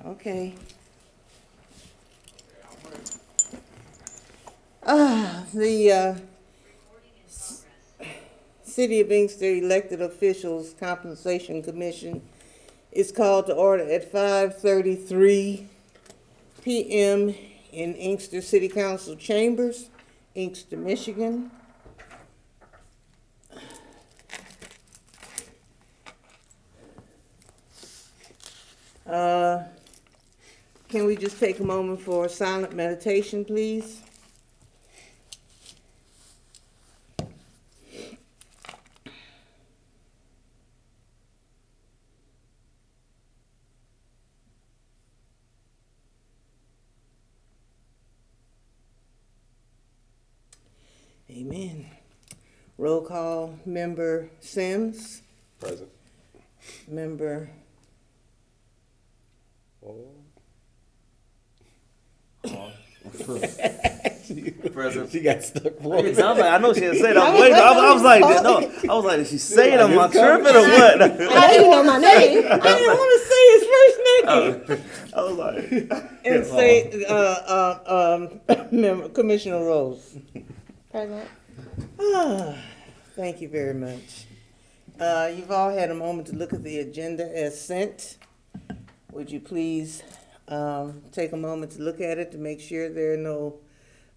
Okay. The City of Inkster Elected Officials Compensation Commission is called to order at 5:33 p.m. in Inkster City Council Chambers, Inkster, Michigan. Can we just take a moment for silent meditation, please? Amen. Roll call, Member Sims. Present. Member Present. She got stuck. I know she didn't say that. I'm waiting. I was like, no. I was like, did she say it? Am I tripping or what? I didn't know my name. I didn't want to say his first name. I was like, And say, Member Commissioner Rose. Present. Thank you very much. You've all had a moment to look at the agenda as sent. Would you please take a moment to look at it to make sure there are no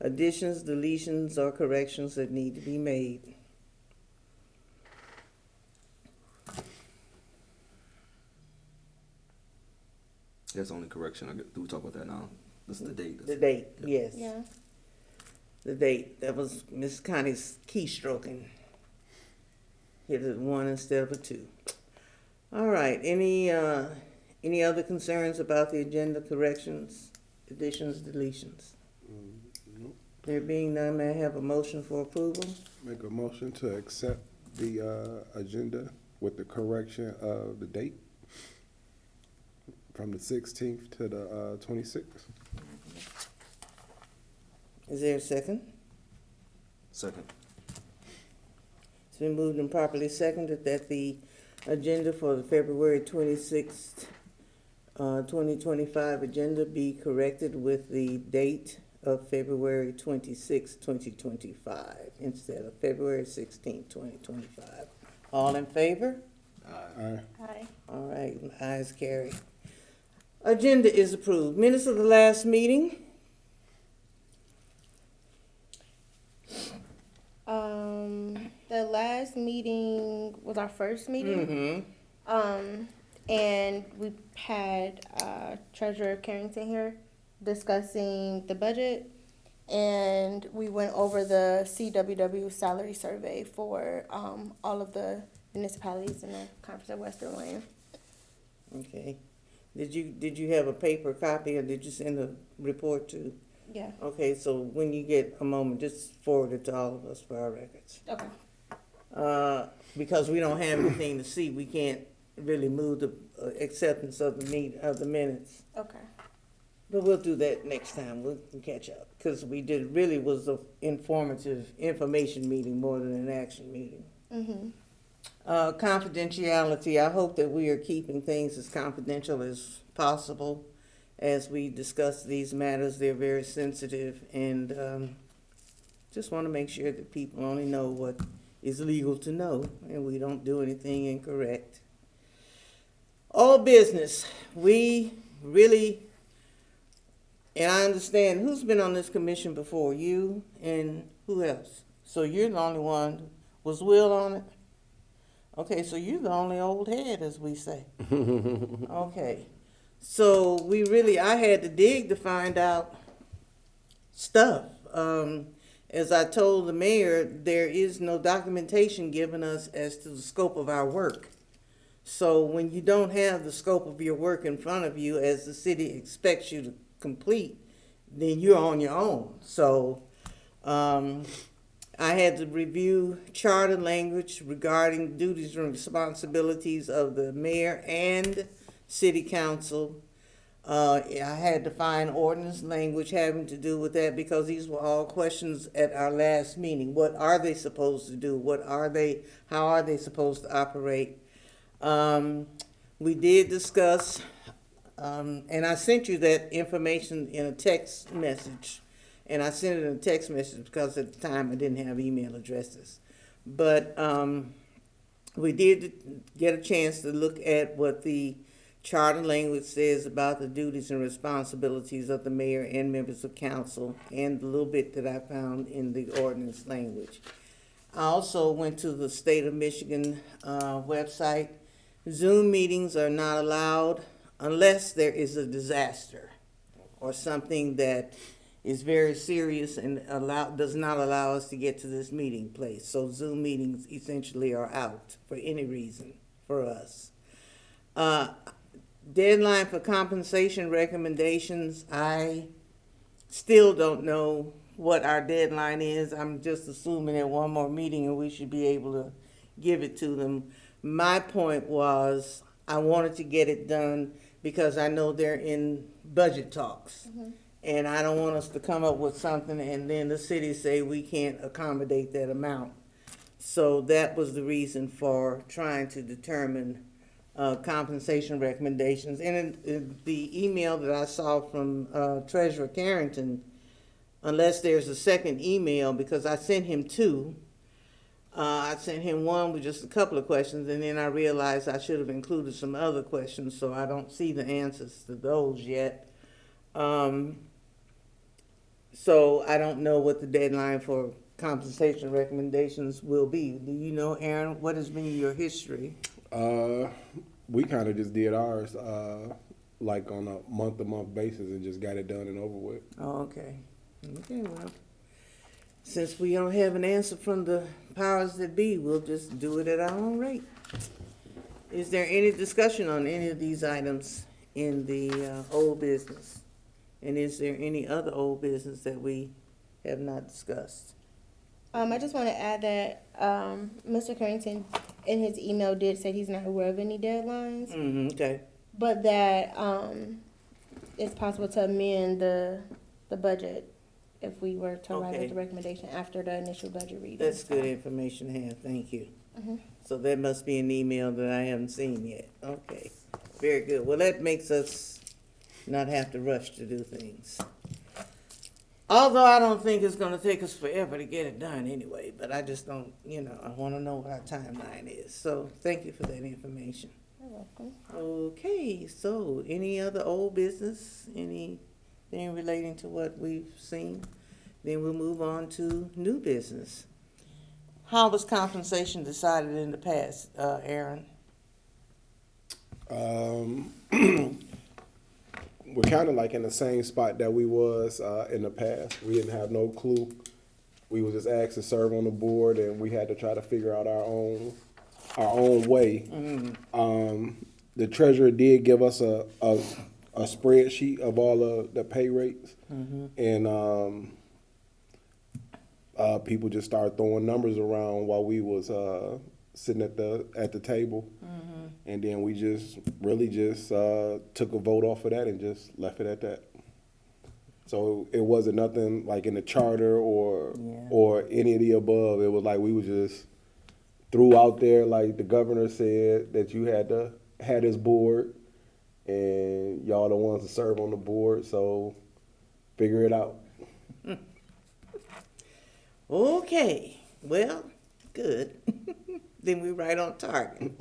additions, deletions, or corrections that need to be made? that's the only correction. Do we talk about that now? This is the date. The date, yes. Yeah. The date. That was Miss Connie's keystroking. Hit it 1 instead of a 2. All right. Any other concerns about the agenda, corrections, additions, deletions? Nope. There being none, may I have a motion for approval? Make a motion to accept the agenda with the correction of the date from the 16th to the 26th. Is there a second? Second. It's been moved and properly seconded that the agenda for the February 26th, 2025 agenda be corrected with the date of February 26, 2025, instead of February 16, 2025. All in favor? Aye. Aye. All right, ayes carry. Agenda is approved. Minutes of the last meeting. The last meeting was our first meeting. Mm-hmm. And we had Treasurer Carrington here discussing the budget, and we went over the CWW salary survey for all of the municipalities in the Conference of Western Wayne. Okay. Did you have a paper copy, or did you send a report to? Yeah. Okay, so when you get a moment, just forward it to all of us for our records. Okay. Because we don't have anything to see, we can't really move the acceptance of the minutes. Okay. But we'll do that next time. We'll catch up, because really was a informative information meeting more than an action meeting. Mm-hmm. Confidentiality. I hope that we are keeping things as confidential as possible as we discuss these matters. They're very sensitive, and just want to make sure that people only know what is legal to know, and we don't do anything incorrect. All business. We really, and I understand, who's been on this commission before? You and who else? So you're the only one. Was Will on it? Okay, so you're the only old head, as we say. Okay. So I had to dig to find out stuff. As I told the mayor, there is no documentation given us as to the scope of our work. So when you don't have the scope of your work in front of you, as the city expects you to complete, then you're on your own. So I had to review charter language regarding duties and responsibilities of the mayor and city council. I had to find ordinance language having to do with that, because these were all questions at our last meeting. What are they supposed to do? How are they supposed to operate? We did discuss And I sent you that information in a text message. And I sent it in a text message because at the time I didn't have email addresses. But we did get a chance to look at what the charter language says about the duties and responsibilities of the mayor and members of council, and the little bit that I found in the ordinance language. I also went to the state of Michigan website. Zoom meetings are not allowed unless there is a disaster or something that is very serious and does not allow us to get to this meeting place. So Zoom meetings essentially are out for any reason for us. Deadline for compensation recommendations, I still don't know what our deadline is. I'm just assuming that one more meeting and we should be able to give it to them. My point was I wanted to get it done because I know they're in budget talks. Mm-hmm. And I don't want us to come up with something and then the city say we can't accommodate that amount. So that was the reason for trying to determine compensation recommendations. And in the email that I saw from Treasurer Carrington, unless there's a second email, because I sent him two. I sent him one with just a couple of questions, and then I realized I should have included some other questions, so I don't see the answers to those yet. So I don't know what the deadline for compensation recommendations will be. Do you know, Aaron, what has been your history? We kind of just did ours, like on a month-to-month basis and just got it done and over with. Oh, okay. Okay, well, since we don't have an answer from the powers that be, we'll just do it at our own rate. Is there any discussion on any of these items in the old business? And is there any other old business that we have not discussed? I just want to add that Mr. Carrington, in his email, did say he's not aware of any deadlines, Okay. but that it's possible to amend the budget if we were to write Okay. up the recommendation after the initial budget reading. That's good information to have, thank you. Mm-hmm. So that must be an email that I haven't seen yet. Okay, very good. Well, that makes us not have to rush to do things. Although I don't think it's gonna take us forever to get it done anyway, but I just don't, I wanna know what our timeline is. So thank you for that information. You're welcome. Okay, so any other old business, anything relating to what we've seen? Then we'll move on to new business. How was compensation decided in the past, Aaron? We're kind of like in the same spot that we was in the past. We didn't have no clue. We was just asked to serve on the board, and we had to try to figure out our own way. Mm-hmm. The treasurer did give us a spreadsheet of all of the pay rates, mm-hmm. and people just started throwing numbers around while we was sitting at the table. Mm-hmm. And then we just took a vote off of that and just left it at that. So it wasn't nothing like in the charter or any of the above. It was like we was just threw out there, like the governor said, that you had to have this board and y'all the ones to serve on the board, so figure it out. Okay, well, good. Then we right on target.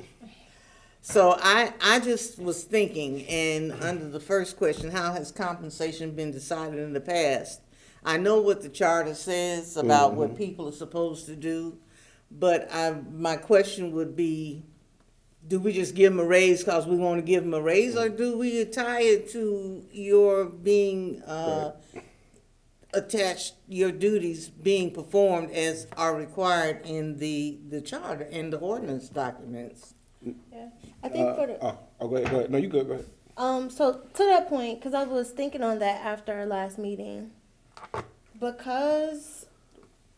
So I just was thinking, and under the first question, how has compensation been decided in the past? I know what the charter says about what people are supposed to do, but my question would be, do we just give them a raise because we want to give them a raise, or do we tie it to your being attached, your duties being performed as are required in the charter and the ordinance documents? Yeah, I think for the Go ahead. No, you good. Go ahead. so to that point, because I was thinking on that after our last meeting, because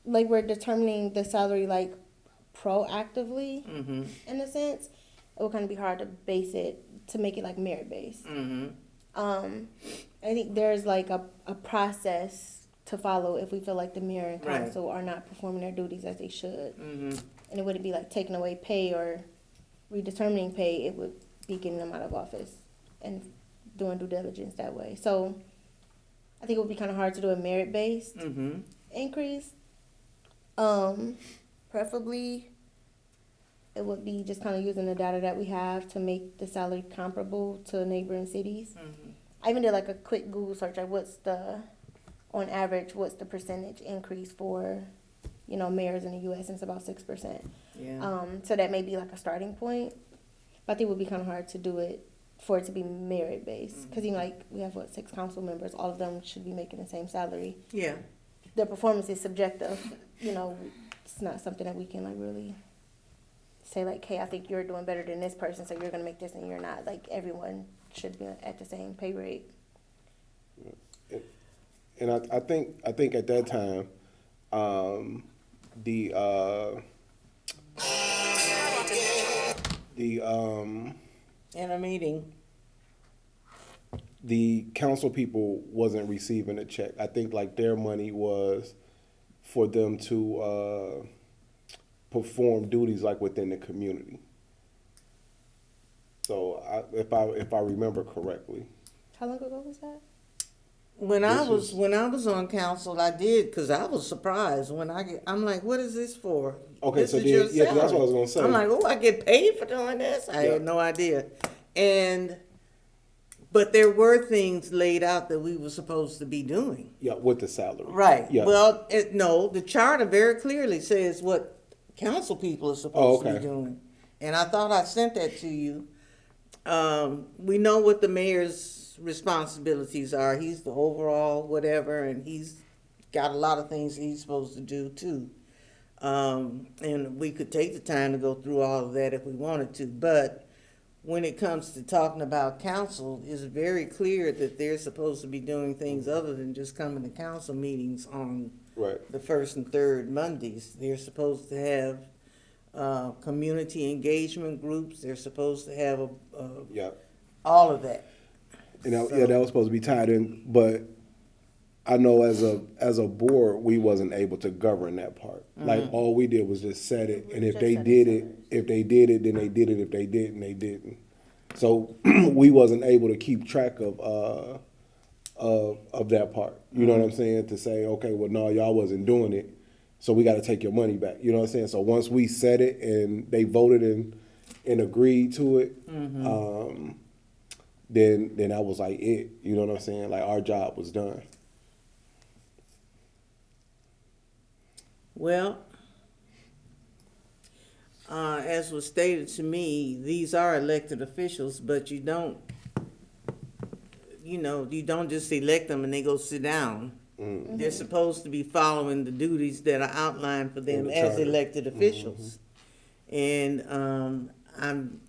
like we're determining the salary like proactively, mm-hmm. in a sense, it would kind of be hard to base it to make it like merit based. Mm-hmm. I think there's like a process to follow if we feel like the mayor and council are not performing their duties as they should, mm-hmm. and it wouldn't be like taking away pay or redetermining pay. It would be getting them out of office and doing due diligence that way. So I think it would be kind of hard to do a merit-based Mm-hmm. increase. Preferably, it would be just kind of using the data that we have to make the salary comparable to neighboring cities. Mm-hmm. I even did like a quick Google search, like on average, what's the percentage increase for, mayors in the U.S. and it's about 6%. Yeah. So that may be like a starting point. But I think it would be kind of hard to do it for it to be merit based, because we have 6 council members, all of them should be making the same salary. Yeah. Their performance is subjective. It's not something that we can really say hey, I think you're doing better than this person, so you're gonna make this and you're not. Like everyone should be at the same pay rate. And I think at that time, In a meeting. the council people wasn't receiving a check. I think their money was for them to perform duties within the community. So if I remember correctly. How long ago was that? When I was on council, I did, because I was surprised when I'm like, what is this for? Okay, This so is your then, yeah, that's what I was salary. gonna say. I'm like, oh, I get paid for doing this? I Yeah. had no idea. But there were things laid out that we were supposed to be doing. Yeah, with the salary. Right. Yeah. Well, no, the charter very clearly says what council people are supposed to okay. be doing. And I thought I sent that to you. We know what the mayor's responsibilities are. He's the overall whatever, and he's got a lot of things he's supposed to do too. And we could take the time to go through all of that if we wanted to. But when it comes to talking about council, it's very clear that they're supposed to be doing things other than just coming to council meetings on Right. the first and third Mondays. They're supposed to have community engagement groups. They're supposed to have Yeah. all of that. And that, So- yeah, that was supposed to be tied in, but I know as a board, we wasn't able to govern that part. All we did was just set it, and if Just they set did it. it, then they did it. If they didn't, they didn't. So we wasn't able to keep track of that part. You know what I'm saying? To say, okay, well, no, y'all wasn't doing it, so we got to take your money back. You know what I'm saying? So once we set it and they voted and agreed to it, then that was it. You know what I'm saying? Our job was done. Well, as was stated to me, these are elected officials, but you don't just elect them and they go sit down. Mm-hmm. They're supposed to be following the duties that are outlined for them the as charter. elected officials. And I'm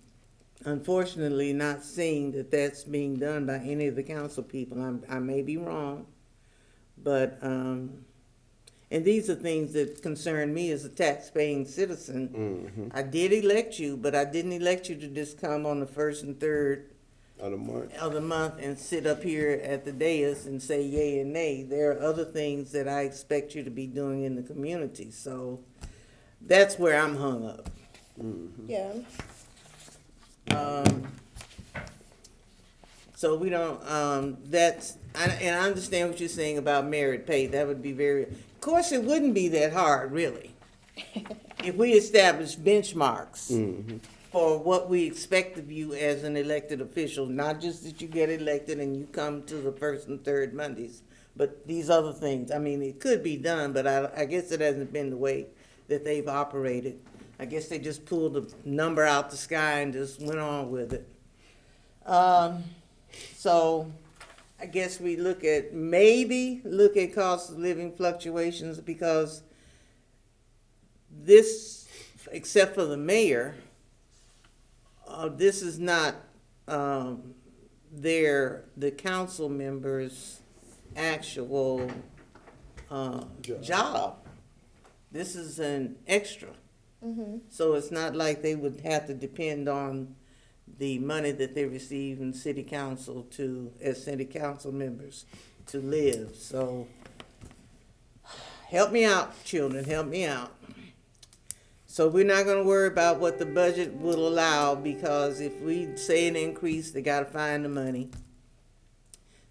unfortunately not seeing that that's being done by any of the council people. I may be wrong, but and these are things that concern me as a tax-paying citizen. I did elect you, but I didn't elect you to just come on the first and third of the month and sit up here at the dais and say yay and nay. There are other things that I expect you to be doing in the community. So that's where I'm hung up. Yeah. So we don't, and I understand what you're saying about merit pay. That would be of course, it wouldn't be that hard, really. If we establish benchmarks for what we expect of you as an elected official, not just that you get elected and you come to the first and third Mondays, but these other things. I mean, it could be done, but I guess it hasn't been the way that they've operated. I guess they just pulled a number out the sky and just went on with it. So I guess we look at cost of living fluctuations, because this, except for the mayor, this is not the council members' actual job. This is an extra. So it's not like they would have to depend on the money that they receive in city council as city council members to live. So help me out, children, help me out. So we're not gonna worry about what the budget will allow, because if we say an increase, they gotta find the money.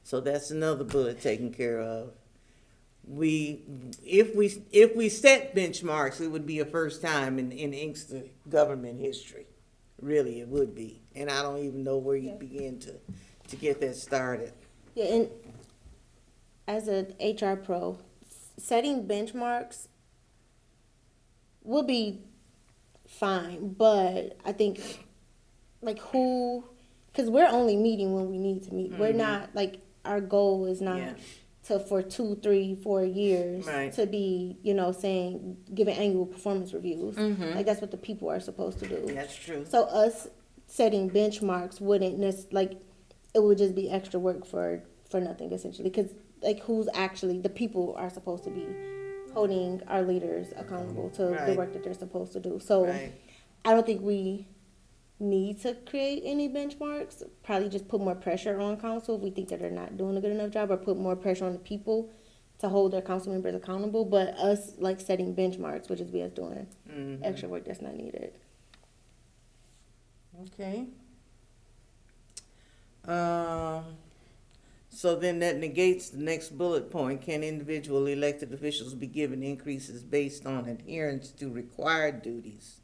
So that's another bullet taken care of. If we set benchmarks, it would be a first time in Inkster government history. Really, it would be. And I don't even know where you begin to get that started. Yeah, and as an HR pro, setting benchmarks will be fine, but I think like because we're only meeting when we need to meet. We're not like our goal is not Yeah. to for 2, 3, 4 years Right. to be saying giving annual performance reviews. Like that's what the people are supposed to do. That's true. So us setting benchmarks wouldn't necessarily it would just be extra work for nothing essentially because like who's actually the people are supposed to be holding our leaders accountable to the Right. work that they're supposed to do. So Right. I don't think we need to create any benchmarks. Probably just put more pressure on council if we think that they're not doing a good enough job, or put more pressure on the people to hold their council members accountable. But us like setting benchmarks would just be us doing extra work that's not needed. Okay. So then that negates the next bullet point. Can individual elected officials be given increases based on adherence to required duties,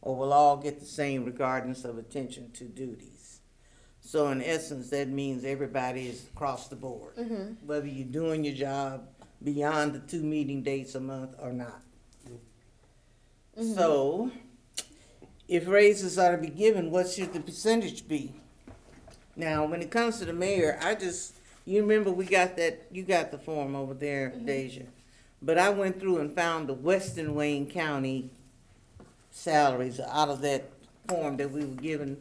or will all get the same regardless of attention to duties? So in essence, that means everybody is across the board, whether you're doing your job beyond the 2 meeting dates a month or not. So if raises are to be given, what should the percentage be? Now, when it comes to the mayor, you remember you got the form over there, Deja. But I went through and found the Western Wayne County salaries out of that form that we were given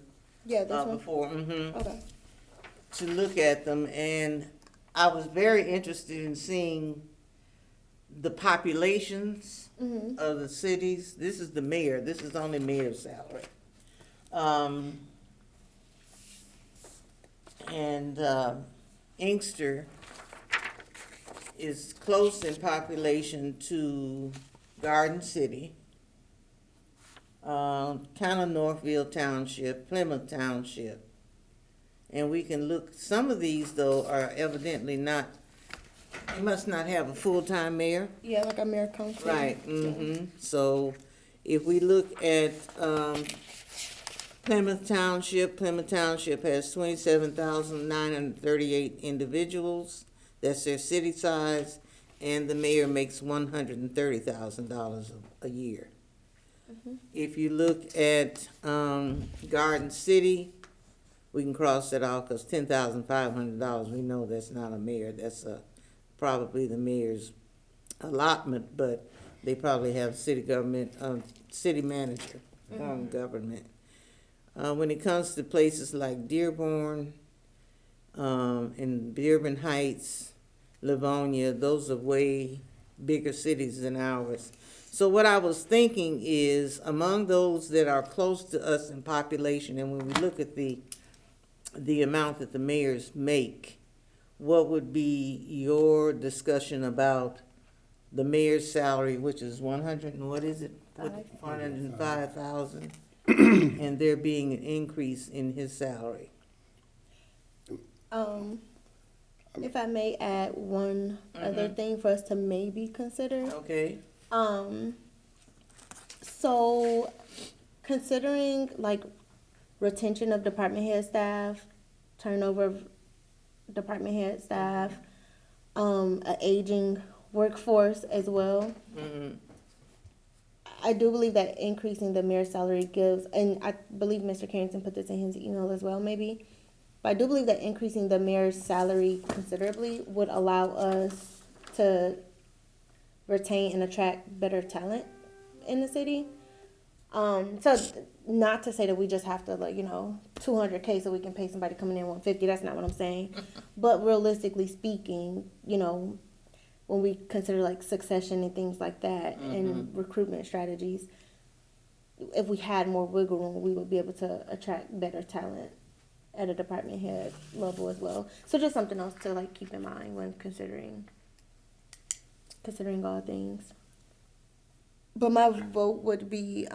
Yeah, this one. before. Okay. To look at them, and I was very interested in seeing the populations of the cities. This is the mayor. This is only mayor's salary. Inkster is close in population to Garden City, kind of Northville Township, Plymouth Township. And we can look, some of these though are evidently not, they must not have a full-time mayor. Yeah, like a mayor council. Right, So if we look at, Plymouth Township has 27,938 individuals. That's their city size, and the mayor makes $130,000 a year. If you look at Garden City, we can cross that off because $10,500. We know that's not a mayor. That's probably the mayor's allotment, but they probably have city government, city manager, form of government. When it comes to places like Dearborn, and Dearborn Heights, Livonia, those are way bigger cities than ours. So what I was thinking is, among those that are close to us in population, and when we look at the amount that the mayors make, what would be your discussion about the mayor's salary, which is 100 and what is it? 105,000, and there being an increase in his salary. If I may add one other thing for us to maybe consider. Okay. So considering like retention of department head staff, turnover of department head staff, an aging workforce as well. I do believe that increasing the mayor's salary gives, and I believe Mr. Carrington put this in his email as well maybe, but I do believe that increasing the mayor's salary considerably would allow us to retain and attract better talent in the city. So not to say that we just have to like, $200K so we can pay somebody coming in $150. That's not what I'm saying. But realistically speaking, when we consider like succession and things like that and recruitment strategies, if we had more wiggle room, we would be able to attract better talent at a department head level as well. So just something else to like keep in mind when considering all things. But my vote would be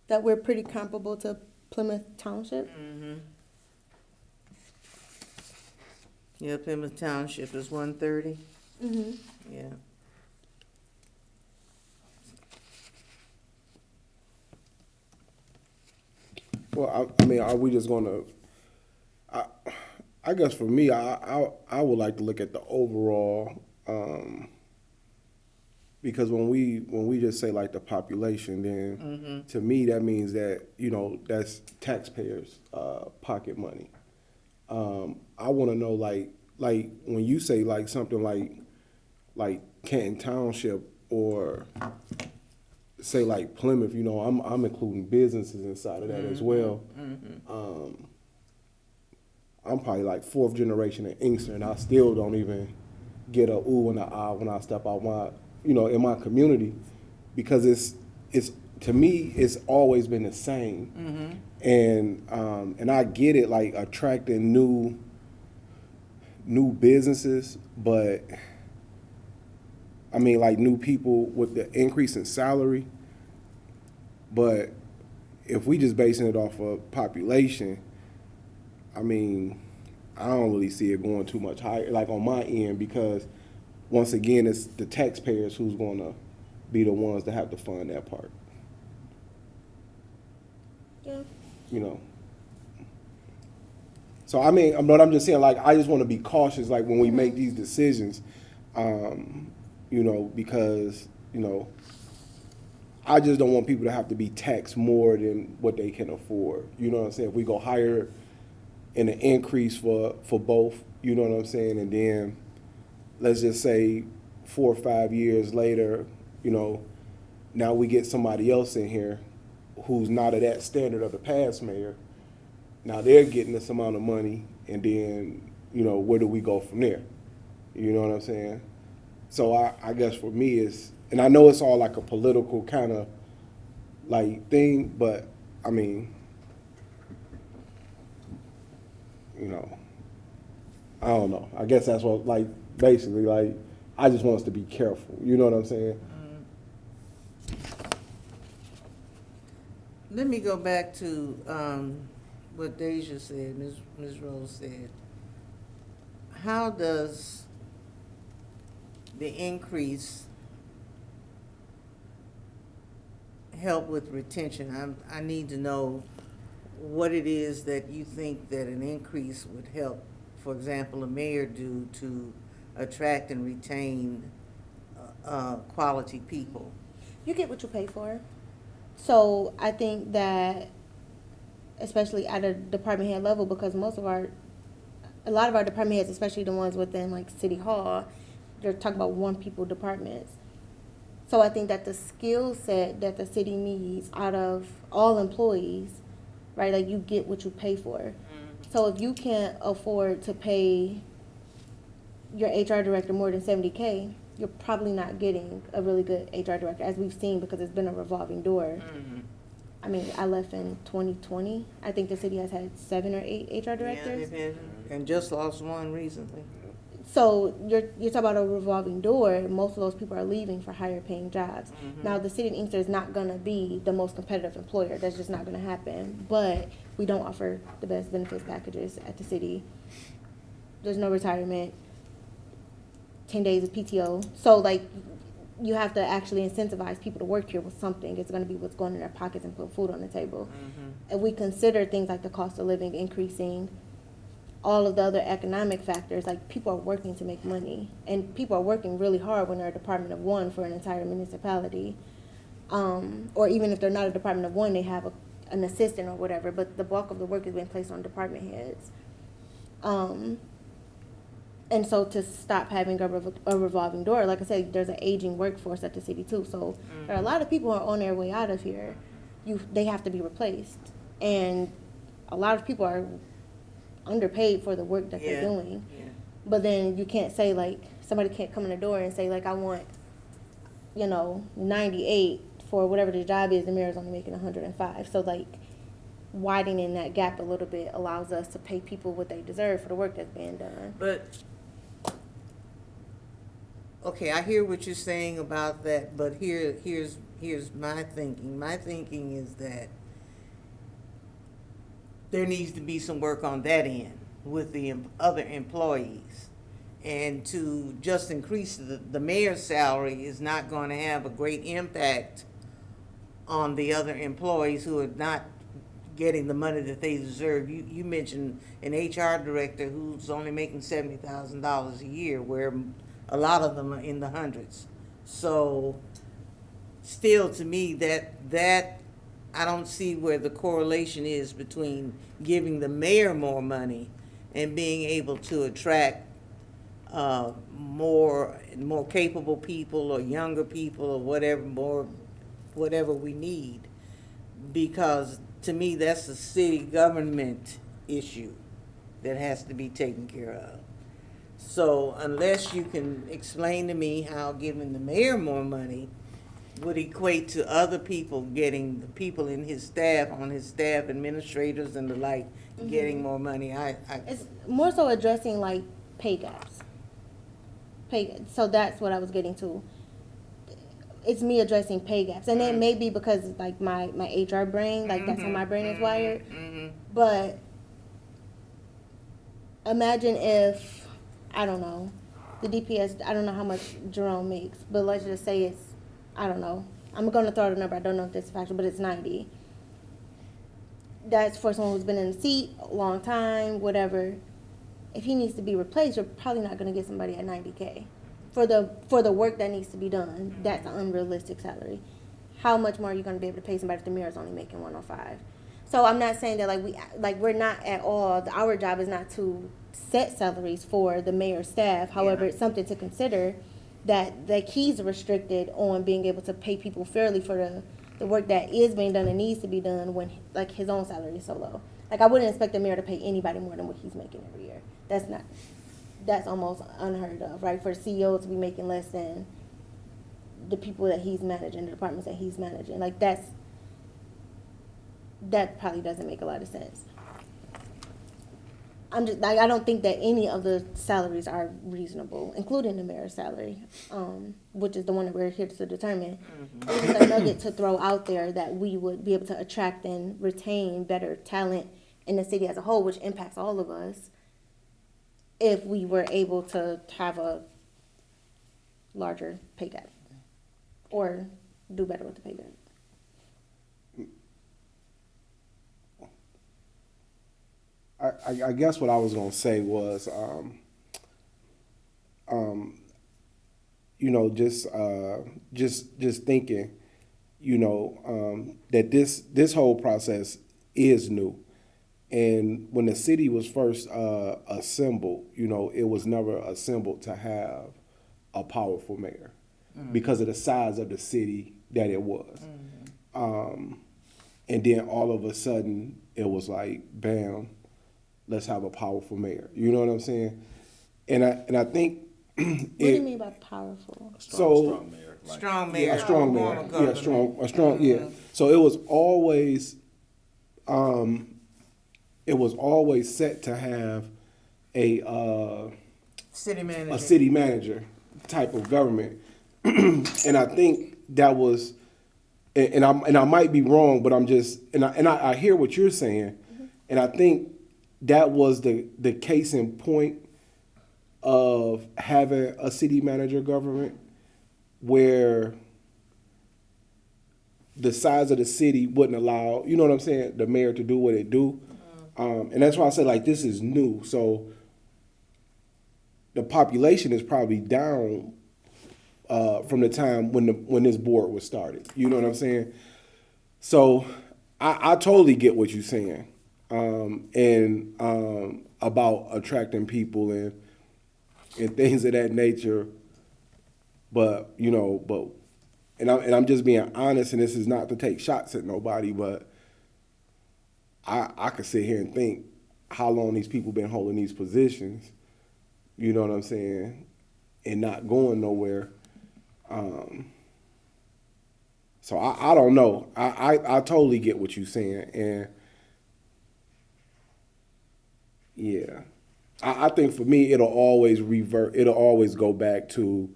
that we're pretty comparable to Plymouth Township. Yeah, Plymouth Township is 130. Mm-hmm. Yeah. Well, I mean, are we just gonna? I, I guess for me, I would like to look at the overall, because when we just say like the population, then to me that means that that's taxpayers' pocket money. I want to know like when you say like something like Canton Township or say like Plymouth, I'm including businesses inside of that as well. I'm probably like fourth generation in Inkster, and I still don't even get a ooh and a ah when I step out in my community, because it's to me it's always been the same, and I get it, like attracting new businesses, but I mean like new people with the increase in salary, but if we just basing it off of population, I mean, I don't really see it going too much higher, like on my end, because once again, it's the taxpayers who's going to be the ones that have to fund that part. Yeah. So I mean, but I'm just saying, like, I just want to be cautious, like when we make these decisions, because I just don't want people to have to be taxed more than what they can afford. You know what I'm saying? If we go higher in an increase for both, you know what I'm saying? And then let's just say 4 or 5 years later, now we get somebody else in here who's not at that standard of the past mayor. Now they're getting this amount of money, and then, where do we go from there? You know what I'm saying? So I guess for me and I know it's all like a political kind of like thing, but I mean, I don't know. I guess that's what, like, basically, like, I just want us to be careful. You know what I'm saying? Let me go back to what Deja said, Ms. Rose said. How does the increase help with retention? I need to know what it is that you think that an increase would help, for example, a mayor do to attract and retain quality people. You get what you pay for. So I think that, especially at a department head level, because a lot of our department heads, especially the ones within like City Hall, they're talking about one people departments. So I think that the skill set that the city needs out of all employees, right, like you get what you pay for. So if you can't afford to pay your HR director more than $70K, you're probably not getting a really good HR director, as we've seen, because it's been a revolving door. I mean, I left in 2020. I think the city has had 7 or 8 HR directors. Yeah, and just lost one recently. So you're talking about a revolving door. Most of those people are leaving for higher paying jobs. Now the city of Inkster is not going to be the most competitive employer. That's just not going to happen. But we don't offer the best benefits packages at the city. There's no retirement. 10 days of PTO. So like, you have to actually incentivize people to work here with something. It's going to be what's going in their pockets and put food on the table. And we consider things like the cost of living increasing, all of the other economic factors. Like, people are working to make money, and people are working really hard when they're a department of one for an entire municipality, or even if they're not a department of one, they have an assistant or whatever, but the bulk of the work is being placed on department heads. And so to stop having a revolving door, like I said, there's an aging workforce at the city too. So there are a lot of people who are on their way out of here. They have to be replaced, and a lot of people are underpaid for the work that they're doing. But then you can't say, like, somebody can't come in the door and say, like, I want, 98 for whatever the job is. The mayor's only making 105. So like, widening that gap a little bit allows us to pay people what they deserve for the work that's being done. But okay, I hear what you're saying about that, but here's my thinking. My thinking is that there needs to be some work on that end. with the other employees. And to just increase the mayor's salary is not going to have a great impact on the other employees who are not getting the money that they deserve. You mentioned an HR director who's only making $70,000 a year, where a lot of them are in the hundreds. So still, to me, that I don't see where the correlation is between giving the mayor more money and being able to attract more capable people or younger people or whatever we need, because to me that's a city government issue that has to be taken care of. So unless you can explain to me how giving the mayor more money would equate to other people getting, the people in his staff, on his staff, administrators and the like, getting more money, It's more so addressing like pay gaps. So that's what I was getting to. It's me addressing pay gaps, and it may be because like my HR brain, like that's how my brain is wired. But imagine if, I don't know, the DPS, I don't know how much Jerome makes, but let's just say it's, I don't know, I'm going to throw out a number, I don't know if this is factual, but it's 90. That's for someone who's been in the seat a long time, whatever. If he needs to be replaced, you're probably not going to get somebody at 90K for the work that needs to be done. That's an unrealistic salary. How much more are you going to be able to pay somebody if the mayor's only making 105? So I'm not saying that we're not at all. Our job is not to set salaries for the mayor's staff. However, it's something to consider that he's restricted on being able to pay people fairly for the work that is being done and needs to be done when like his own salary is so low. Like I wouldn't expect the mayor to pay anybody more than what he's making every year. That's almost unheard of, right? For the CEO to be making less than the people that he's managing, the departments that he's managing. Like that probably doesn't make a lot of sense. I'm just like, I don't think that any of the salaries are reasonable, including the mayor's salary, which is the one that we're here to determine. It's just a nugget to throw out there that we would be able to attract and retain better talent in the city as a whole, which impacts all of us, if we were able to have a larger pay gap or do better with the pay gap. I guess what I was gonna say was, just thinking, that this whole process is new, and when the city was first assembled, it was never assembled to have a powerful mayor because of the size of the city that it was, and then all of a sudden it was like, bam. Let's have a powerful mayor. You know what I'm saying? And I think. What do you mean by powerful? Strong mayor. strong mayor, A strong mayor. form of Yeah, government. a strong. Yeah. So it was always set to have a City manager. a city manager type of government, and I think that was, and I might be wrong, but I'm just, and I hear what you're saying, and I think that was the case in point of having a city manager government where the size of the city wouldn't allow, you know what I'm saying, the mayor to do what it do. And that's why I said, like, this is new. So the population is probably down from the time when this board was started. You know what I'm saying? So I totally get what you're saying. And about attracting people and things of that nature, but I'm just being honest, and this is not to take shots at nobody, but I could sit here and think how long these people been holding these positions, you know what I'm saying, and not going nowhere. So I don't know. I totally get what you're saying, and yeah, I think for me it'll always revert. It'll always go back to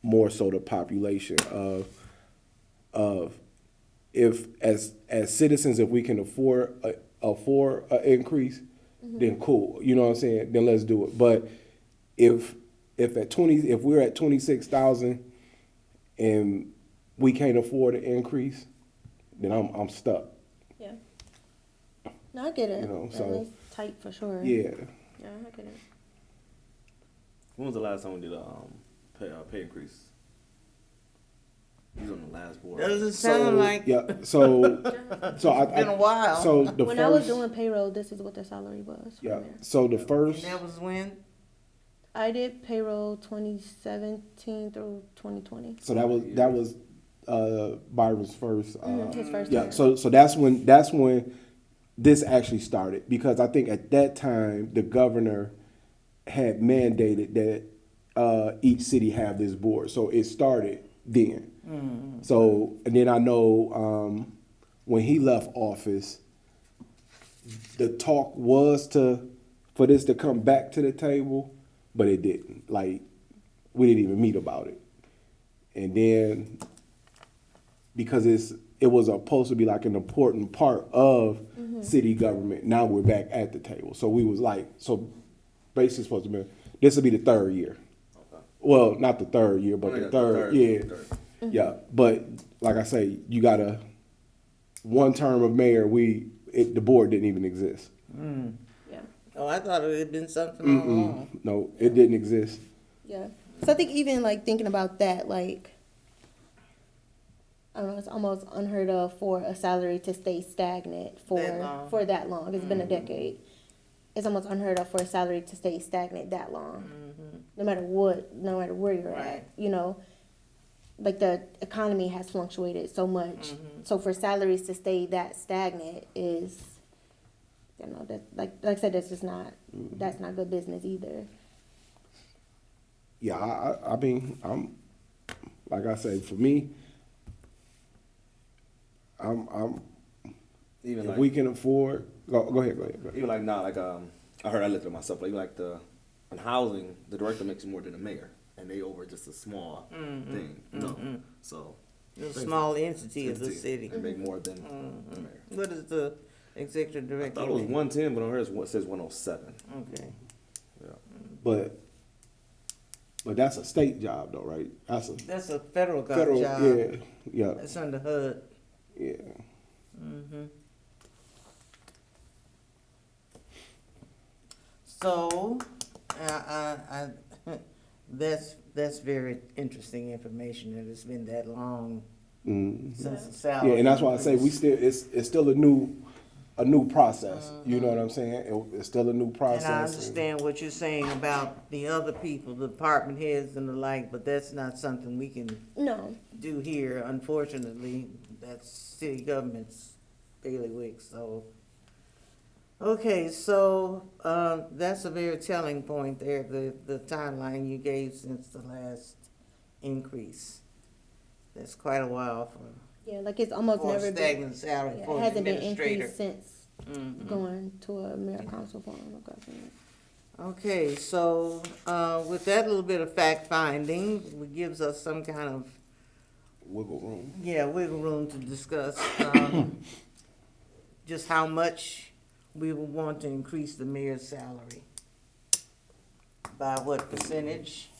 more so the population of if as citizens, if we can afford an increase, then cool. You know what I'm saying? Then let's do it. But if if we're at 26,000 and we can't afford an increase, then I'm stuck. Yeah. No, I get it. You know, That so- is tight for sure. Yeah. Yeah, I get it. When was the last time we did a pay increase? He's on the last board. Doesn't sound like yeah. So been a while. So the When first, I was doing payroll, this is what the salary was. for yeah. there. So the and first, that was when? I did payroll 2017 through 2020. so that was Byron's first. His first Yeah. term. So that's when this actually started, because I think at that time the governor had mandated that each city have this board. So it started then. So, and then I know when he left office, the talk was for this to come back to the table, but it didn't. Like, we didn't even meet about it. And then because it was supposed to be like an important part of city government, now we're back at the table. So we was like, so basically supposed to be, this will be the third year. Okay. Well, not the third year, but the third, yeah. Yeah, but like I say, you got one term of mayor. The board didn't even exist. Yeah. Oh, I thought it had been something all along. No, it didn't exist. Yeah. So I think even like thinking about that, like, I don't know, it's almost unheard of for a salary to stay stagnant for that long. It's been a decade. It's almost unheard of for a salary to stay stagnant that long, no matter where you're Right. at. You know, like the economy has fluctuated so much. So for salaries to stay that stagnant is, you know, that like I said, that's just not that's not good business either. Yeah, I mean, I'm like I say, for me, I'm Even if like we can afford. Go ahead. even like now, like I heard, I looked at myself, like even like in housing, the director makes more than the mayor, and they over just a small thing, you know. So It's a small entity of the city. and make more than the mayor. What is the executive I director? thought it was make? 110, but on here it says 107. Okay. Yeah. But that's a state job though, right? That's a That's a federal federal. job. Yeah. That's under HUD. Yeah. So, that's very interesting information that it's been that long since the salary. Yeah, and that's why I say increase. it's still a new process. You know what I'm saying? It's still a new process. And I understand what you're saying about the other people, the department heads and the like, but that's not something we can No. do here. Unfortunately, that's city government's bailiwick, so. Okay, so, that's a very telling point there, the timeline you gave since the last increase. That's quite a while Yeah, like it's almost for a never been. stagnant salary Yeah, for it an hasn't been administrator. increased since going to a mayor council form of government. Okay, so, with that little bit of fact finding, it gives us some kind of, Wiggle room. wiggle room to discuss, just how much we would want to increase the mayor's salary. By what percentage?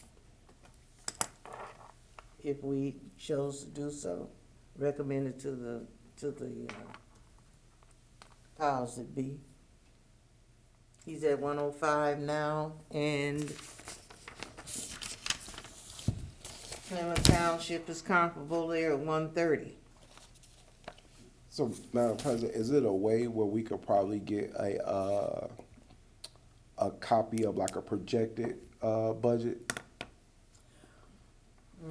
If we chose to do so, recommended to the powers that be. He's at 105 now, and Plymouth Township is comparable there at 130. So, Madam President, is it a way where we could probably get a copy of like a projected budget?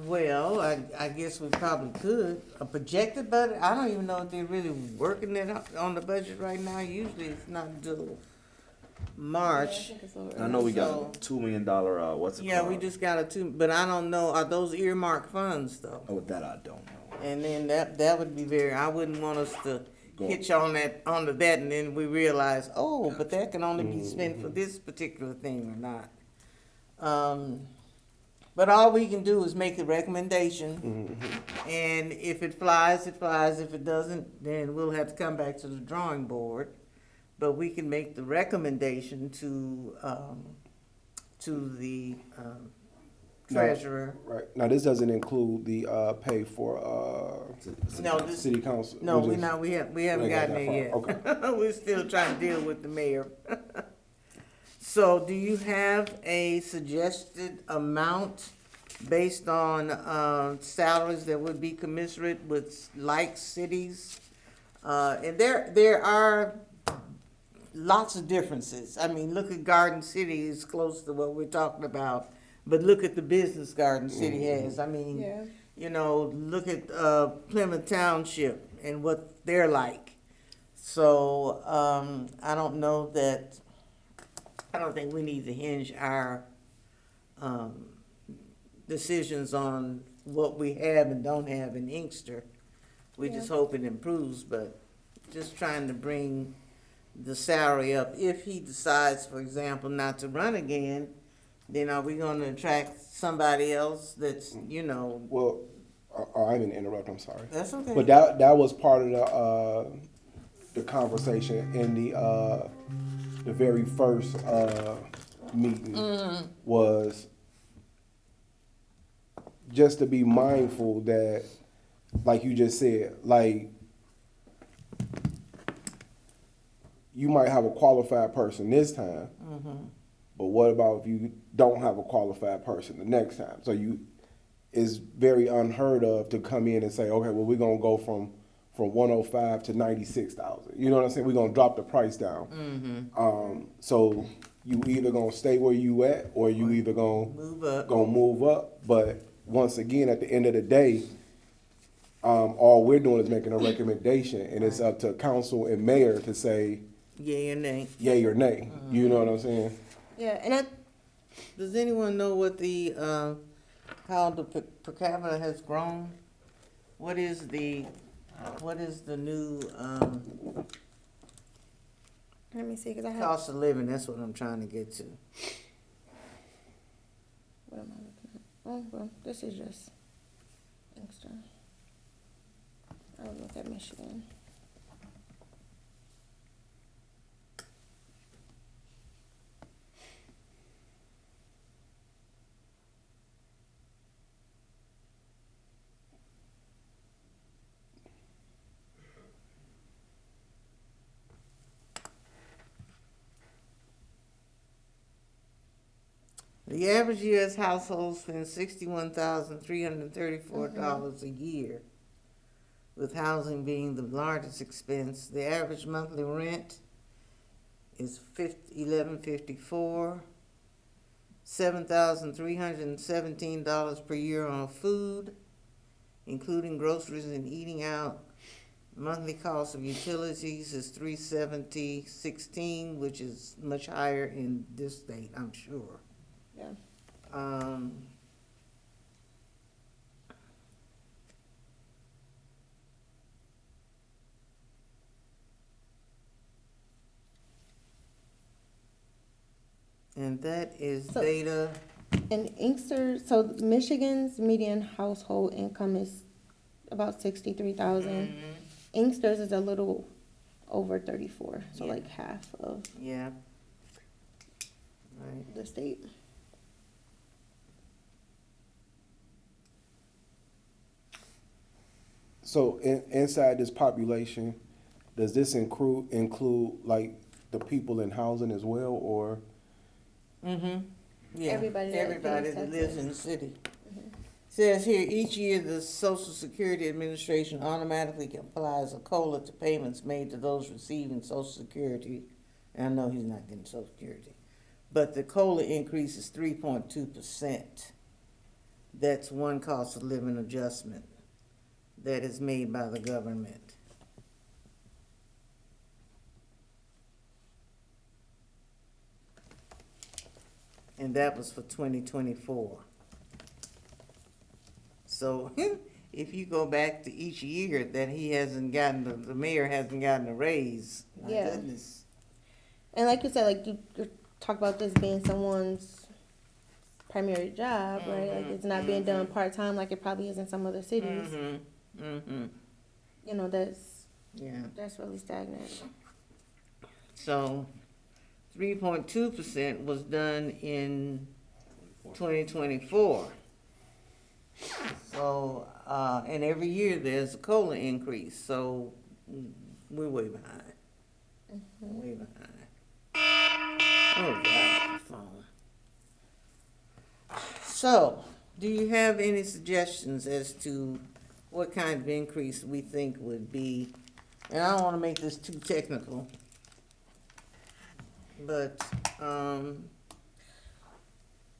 Well, I guess we probably could. A projected budget, I don't even know if they're really working it on the budget right now. Usually it's not until March. I know we got So- $2 million. What's it Yeah, called? we just got a two, but I don't know, are those earmarked funds though? Oh, that I don't know. And then that would be I wouldn't want us to Go. hitch onto that and then we realize, oh, but that can only be spent for this particular thing or not. But all we can do is make a recommendation, and if it flies, it flies. If it doesn't, then we'll have to come back to the drawing board. but we can make the recommendation to the treasurer. Right. Now, this doesn't include the pay for No, this, city council. no, We're we just- not, we haven't ain't got gotten that there far. yet. We're still trying to deal with the mayor. So do you have a suggested amount based on salaries that would be commensurate with like cities? And there are lots of differences. I mean, look at Garden City is close to what we're talking about, but look at the business Garden City has. I mean, Yeah. you know, look at Plymouth Township and what they're like. So I don't know that, I don't think we need to hinge our decisions on what we have and don't have in Inkster. We just hope it improves, but just trying to bring the salary up. If he decides, for example, not to run again, then are we gonna attract somebody else that's, you know, Well, I didn't interrupt. I'm sorry. that's okay. But that was part of the conversation in the very first meeting was just to be mindful that, like you just said, like you might have a qualified person this time, but what about if you don't have a qualified person the next time? So it's very unheard of to come in and say, okay, well, we're gonna go from 105 to 96,000. You know what I'm saying? We're gonna drop the price down. So you either gonna stay where you at, or you either gonna move up. But once again, at the end of the day, all we're doing is making a recommendation, and it's up to council and mayor to say Yay or nay? yay or nay. You know what I'm saying? Yeah, and Does anyone know what the, how the per capita has grown? What is the new, let me see, because I have, cost of living? That's what I'm trying to get to. what am I looking at? Oh, well, this is just Inkster. I'll look at Michigan. The average U.S. household spends $61,334 a year, with housing being the largest expense. The average monthly rent is $11.54, $7,317 per year on food, including groceries and eating out. Monthly cost of utilities is $370.16, which is much higher in this state, I'm sure. Yeah. And that is So- data, In Inkster, so Michigan's median household income is about 63,000. Inkster's is a little over 34, so Yeah. like half of yeah. Right. the state. So inside this population, does this include like the people in housing as well, or? Yeah, Everybody that everybody pays that lives taxes. in the city. Says here, each year the Social Security Administration automatically applies a COLA to payments made to those receiving Social Security. And I know he's not getting Social Security, but the COLA increase is 3.2%. That's one cost of living adjustment that is made by the government. And that was for 2024. So if you go back to each year that he hasn't gotten, the mayor hasn't gotten a raise, my Yeah. goodness. And like you said, like you talk about this being someone's primary job, right? Like it's not being done part-time like it probably is in some other cities. Mm-hmm, mm-hmm, You know, that's yeah. really stagnant. So 3.2% was done in 2024. So, and every year there's a COLA increase, so we're way behind. Way behind. Oh, God, my phone. So, do you have any suggestions as to what kind of increase we think would be? And I don't want to make this too technical, but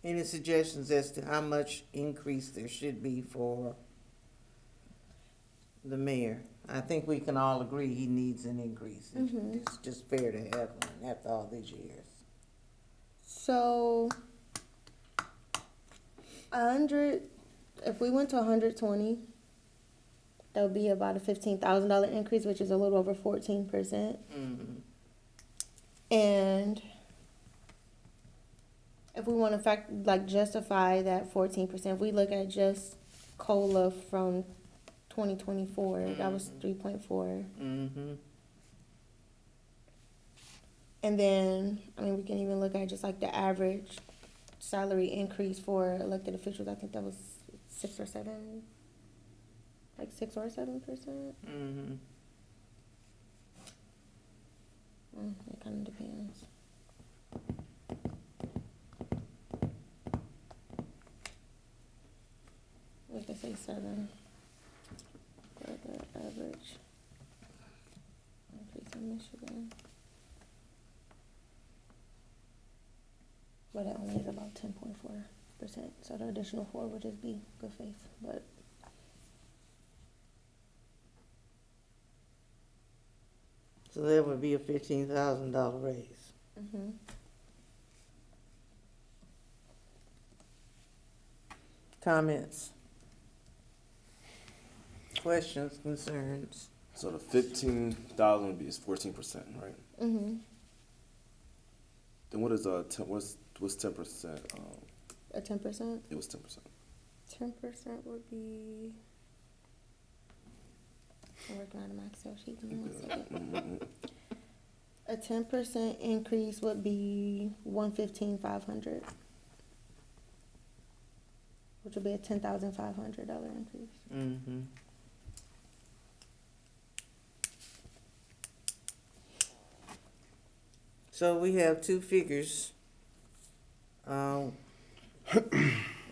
any suggestions as to how much increase there should be for the mayor? I think we can all agree he needs an increase. It's just fair to have one after all these years. So, 100, if we went to 120, that would be about a $15,000 increase, which is a little over 14%. Mm-hmm. And if we want to justify that 14%, if we look at just COLA from 2024, that was 3.4. Mm-hmm. And then, I mean, we can even look at just like the average salary increase for elected officials. I think that was 6 or 7%. Mm-hmm. It kind of depends. We can say 7 for the average increase in Michigan. But it only is about 10.4%. So the additional 4 would just be good faith. But So that would be a $15,000 raise. Comments? Questions, concerns? So the 15,000 would be is 14%, right? Then what is what's 10%? a 10%. It was 10%. 10% would be. I'm working on a Excel sheet. Give me 1 second. A 10% increase would be $115,500, which would be a $10,500 increase. Mm-hmm. So we have two figures.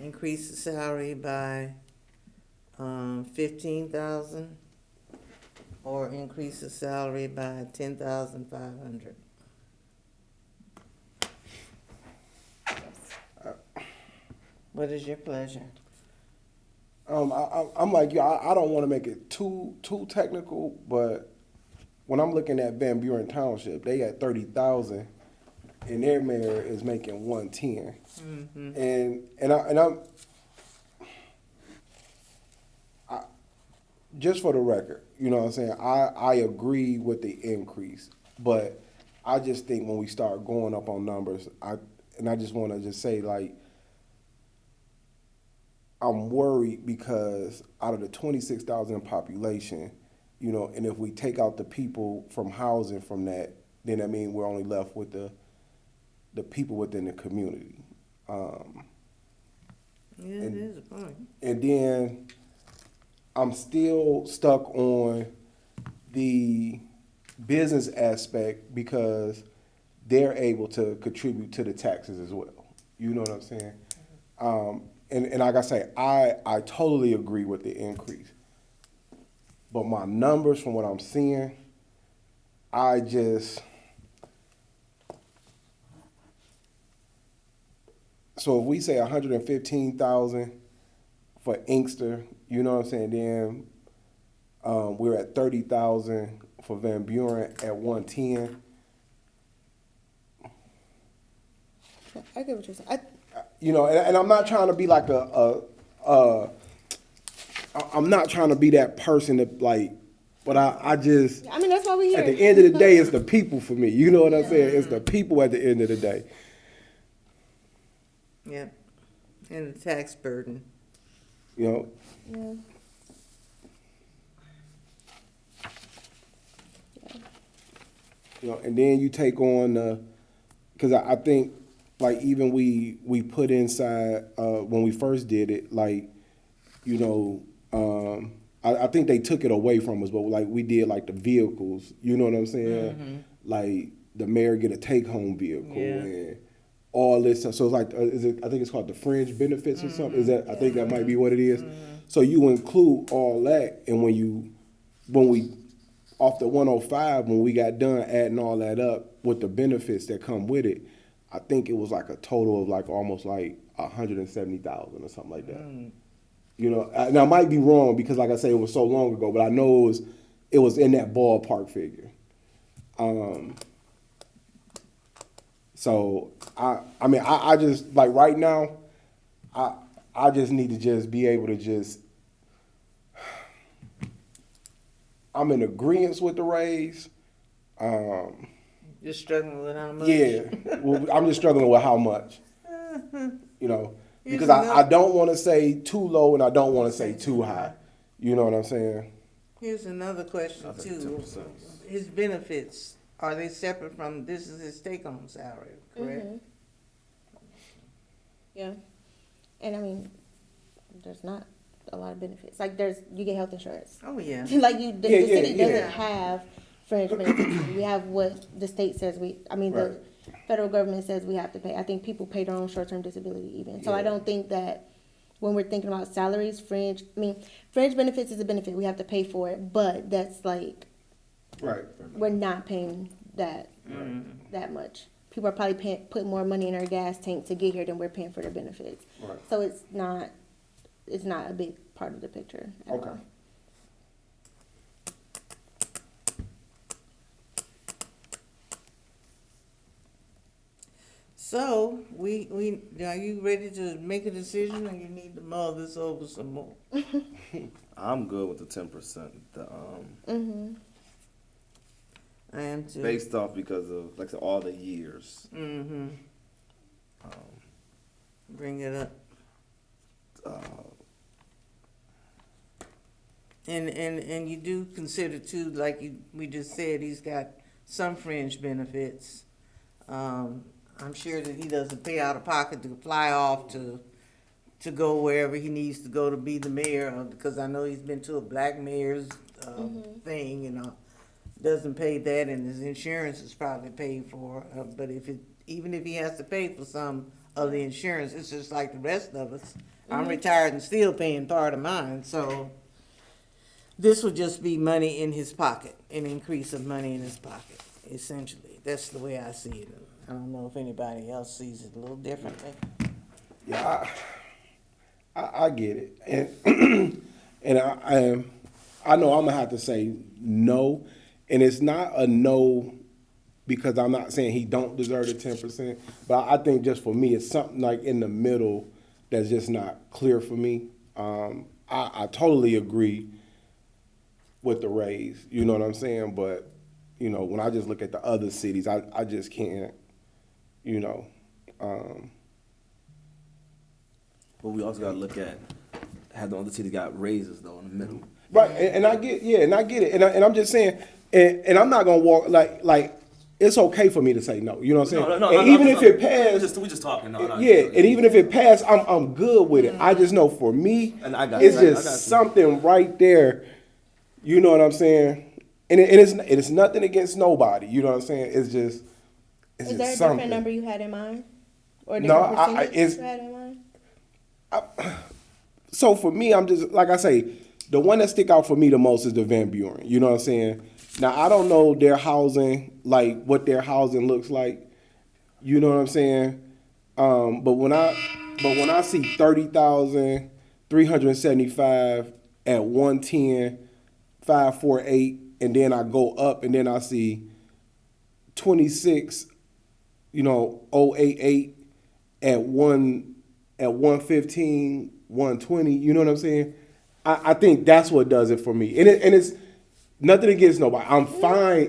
Increase the salary by 15,000, or increase the salary by 10,500. What is your pleasure? I'm like you. I don't want to make it too technical, but when I'm looking at Van Buren Township, they got 30,000, and their mayor is making 110. Mm-hmm. I just for the record, you know what I'm saying. I agree with the increase, but I just think when we start going up on numbers, I just want to just say like. I'm worried because out of the 26,000 population, you know, and if we take out the people from housing from that, then I mean we're only left with the people within the community. Yeah, it is a point. And then I'm still stuck on the business aspect because they're able to contribute to the taxes as well. You know what I'm saying? And like I say, I totally agree with the increase. But my numbers from what I'm seeing, so if we say 115,000 for Inkster, you know what I'm saying, then we're at 30,000 for Van Buren at 110. I get what you're saying. You know, and I'm not trying to be like I'm not trying to be that person that like, but I just. I mean, that's why we here. At the end of the day, it's the people for me. You know what I'm saying? It's the people at the end of the day. Yeah, and the tax burden. You know. Yeah. You know, and then you take on because I think like even we put inside when we first did it, like, you know, I think they took it away from us, but like we did like the vehicles, you know what I'm saying? Like the mayor get a take home vehicle and all this stuff. So it's like I think it's called the fringe benefits or something. Is that I think that might be what it is. So you include all that, and when we off the 105, when we got done adding all that up with the benefits that come with it, I think it was like a total of like almost like 170,000 or something like that. You know, now I might be wrong because, like I say, it was so long ago, but I know it was in that ballpark figure. So I mean, I just like right now, I just need to just be able to just. I'm in agreement with the raise. You're struggling with how much? Yeah, well, I'm just struggling with how much. You know, because Here's I don't want to say too low and I don't want to say too high. You know what I'm saying? Here's another question I think too. 10%. His benefits, are they separate from, this is his take-home salary, correct? Yeah. And I mean, there's not a lot of benefits. Like you get health insurance. Oh, yeah. Like the city yeah. doesn't have fringe benefits. We have what the state says the federal government says we have to pay. I think people pay their own short-term disability even. So I don't think that when we're thinking about salaries, fringe benefits is a benefit. We have to pay for it, but that's like, Right. we're not paying that much. People are probably putting more money in our gas tank to get here than we're paying for their benefits. Right. So it's not a big part of the picture at all. So, we are you ready to make a decision, or you need to mull this over some more? I'm good with the 10%. I am too. Based off because of like I said, all the years. Bring it up. And you do consider too, like we just said, he's got some fringe benefits. I'm sure that he doesn't pay out of pocket to fly off to go wherever he needs to go to be the mayor, because I know he's been to a black mayor's thing, you know. Doesn't pay that, and his insurance is probably paid for. But even if he has to pay for some of the insurance, it's just like the rest of us. I'm retired and still paying part of mine, so this would just be money in his pocket, an increase of money in his pocket, essentially. That's the way I see it. I don't know if anybody else sees it a little differently. Yeah, I get it, and I know I'm gonna have to say no, and it's not a no because I'm not saying he don't deserve the 10%, but I think just for me it's something like in the middle that's just not clear for me. I totally agree with the raise, you know what I'm saying, but you know when I just look at the other cities, I just can't, you know. But we also got to look at have the other cities got raises though in the middle. Right, and I get it, and I'm just saying, and I'm not gonna walk like it's okay for me to say no. You know what I'm saying? No, and even if it passed, we just talking. No, and even if it passed, I'm good with it. I just know for me, And I got it's you. I just got you. something right there. You know what I'm saying? And it's nothing against nobody. You know what I'm saying? It's just Is there a something. different number you had in mind? Or a No, different percentage you had in mind? So for me, I'm just like I say, the one that stick out for me the most is the Van Buren. You know what I'm saying? Now I don't know their housing, like what their housing looks like. You know what I'm saying? But when I see 30,375 at 110, 548, and then I go up and then I see 26, 088 at 115, 120, you know what I'm saying? I think that's what does it for me. And it's nothing against nobody. I'm fine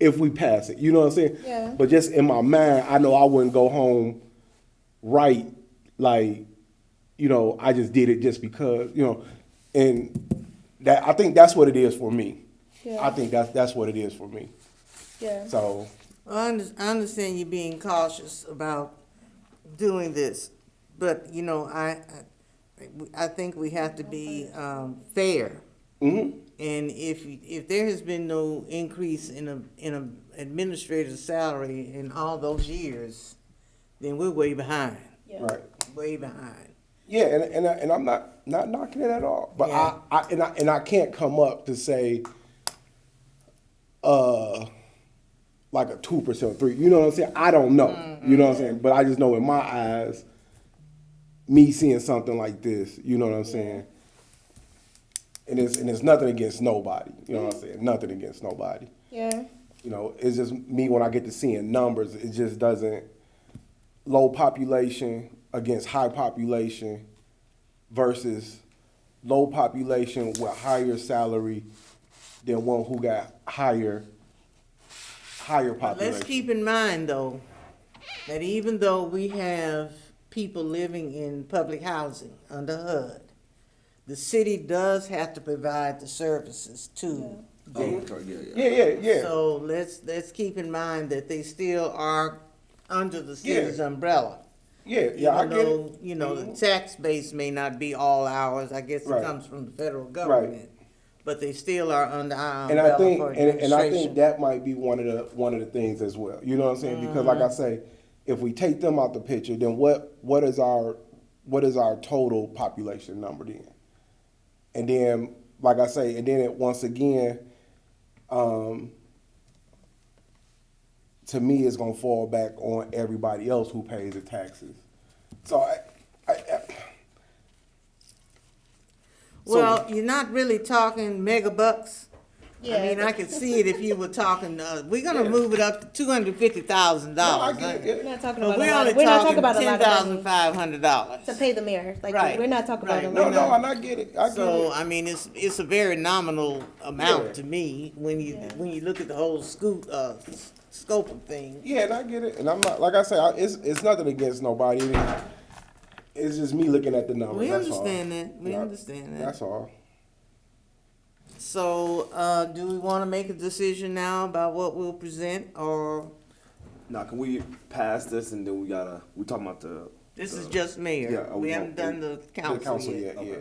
if we pass it, you know what I'm saying? Yeah. But just in my mind, I know I wouldn't go home right, like, I just did it just because, and that I think that's what it is for me. Yeah. I think that's what it is for me. Yeah. So, Well, I understand you being cautious about doing this, but, you know, I think we have to be, fair. mhm. And if there has been no increase in a administrator's salary in all those years, then we're way behind, Yeah. Right. way behind. Yeah, and I'm not knocking it at all. But Yeah. I can't come up to say like a 2% or 3. You know what I'm saying? I don't know. You know what I'm saying? But I just know in my eyes, me seeing something like this, you know what I'm saying? And it's nothing against nobody. You know what I'm saying? Nothing against nobody. Yeah. You know, it's just me when I get to seeing numbers, it just doesn't low population against high population versus low population with higher salary than one who got higher population. Let's keep in mind, though, that even though we have people living in public housing under HUD, the city does have to provide the services to Oh, them. okay, yeah. So let's keep in mind that they still are under the city's umbrella. Yeah, I Even get though, it. you know, the tax base may not be all ours, I guess it Right. comes from the federal government. But they still are under our And umbrella I think for and I think administration. that might be one of the things as well. You know what I'm saying? Because like I say, if we take them out the picture, then what is our total population number then? And then like I say, and then once again, to me, it's gonna fall back on everybody else who pays the taxes. So Well, you're not really talking mega bucks. Yeah. I mean, I could see it if you were talking, we're gonna move it up to $250,000. no, I get it. We're Yeah. not talking But about we're a lot. only We're not talking talking about a lot of money $10,500. to pay the mayor. Like Right. we're not talking Right. about a No, lot. no, and I get it. I get So, it. I mean, it's a very nominal amount Yeah. to me when Yeah. you look at the whole scope of things. Yeah, and I get it. And I'm not like I say, it's nothing against nobody. It's just me looking at the numbers. We that's understand all. that. We Yeah, understand that. That's all. So, do we want to make a decision now about what we'll present, or Now, can we pass this and then we talking about this is just mayor? Yeah, We we haven't done the council, The council yet. yet, yeah.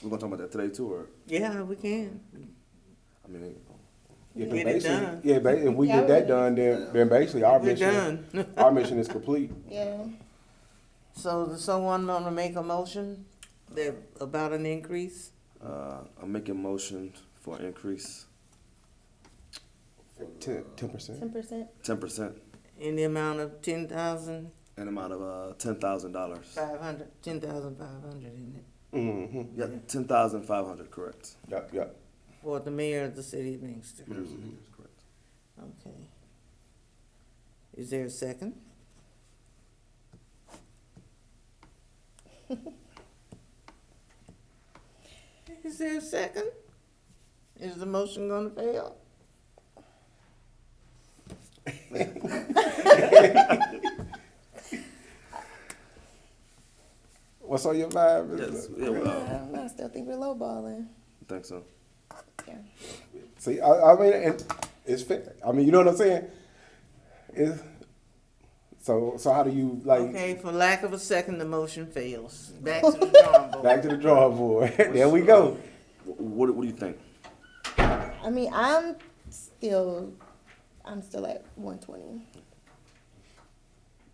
we're gonna talk about that today too, or Yeah, we can. I mean, Yeah, Get it basically, done. yeah, if we Yeah, get that done, then basically our We're mission, done. our mission is complete. Yeah. So, does someone want to make a motion about an increase? I'm making motion for increase 10%. 10%. 10% In the amount of 10,500, and amount of $10,000. 10,500, isn't it? Mm-hmm. Yep, 10,500, correct. Yep. For the mayor of the city of Inkster. Correct. Okay. Is there a second? Is there a second? Is the motion gonna fail? What's on your mind? Yes, yeah, well, I still think we're lowballing. I think so. Yeah. See, I mean, it's fair. I mean, you know what I'm saying? So how do you like? Okay, for lack of a second, the motion fails. Back to the drawing board. Back to the drawing board. There we go. What do you think? I mean, I'm still at 120.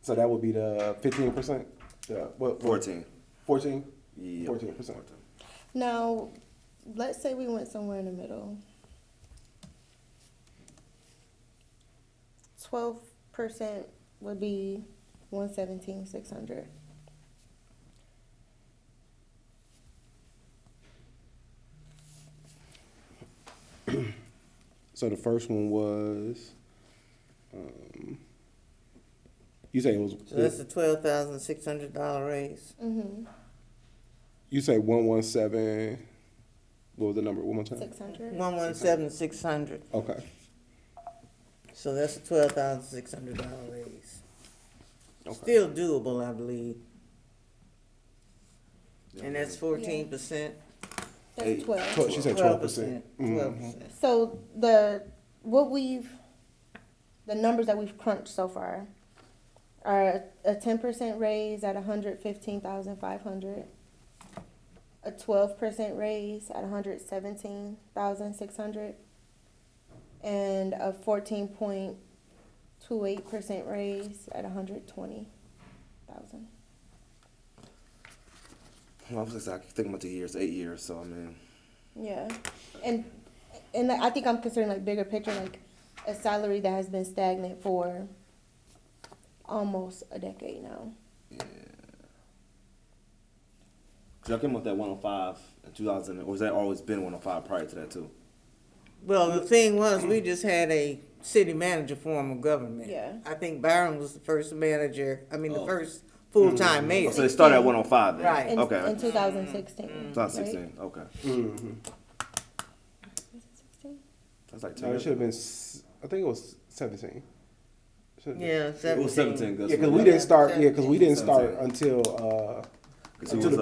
So that would be the 15%. Yeah, what? 14. 14. Yeah. 14%. Now, let's say we went somewhere in the middle. 12% would be 117,600. So the first one was. You say it was. So that's a $12,600 raise. Mm-hmm. You say 117. What was the number? One more time. 600. 117,600. Okay. So that's a $12,600 raise. Okay. Still doable, I believe. And that's 14%. That's 12. She said 12%. 12%. Mhm. So what we've the numbers that we've crunched so far are a 10% raise at 115,500, a 12% raise at 117,600, and a 14.28% raise at 120,000. Well, I was just like, thinking about the years, 8 years. So I mean, Yeah, and I think I'm considering like bigger picture, like a salary that has been stagnant for almost a decade now. yeah. Cause y'all came up with that 105 in 2000, or was that always been 105 prior to that too? Well, the thing was, we just had a city manager form of government. Yeah. I think Byron was the first manager, the Oh. first full-time mayor. Oh, so they started at 105 then. Right. In, Okay. in 2016. 2016. Right? Okay. Mm-hmm. Was it 16? That's like 2 No, it years. should have been. I think it was 17. Should've been. Yeah, It was 17. Yeah, because we didn't start. Yeah, because we didn't start 17. until the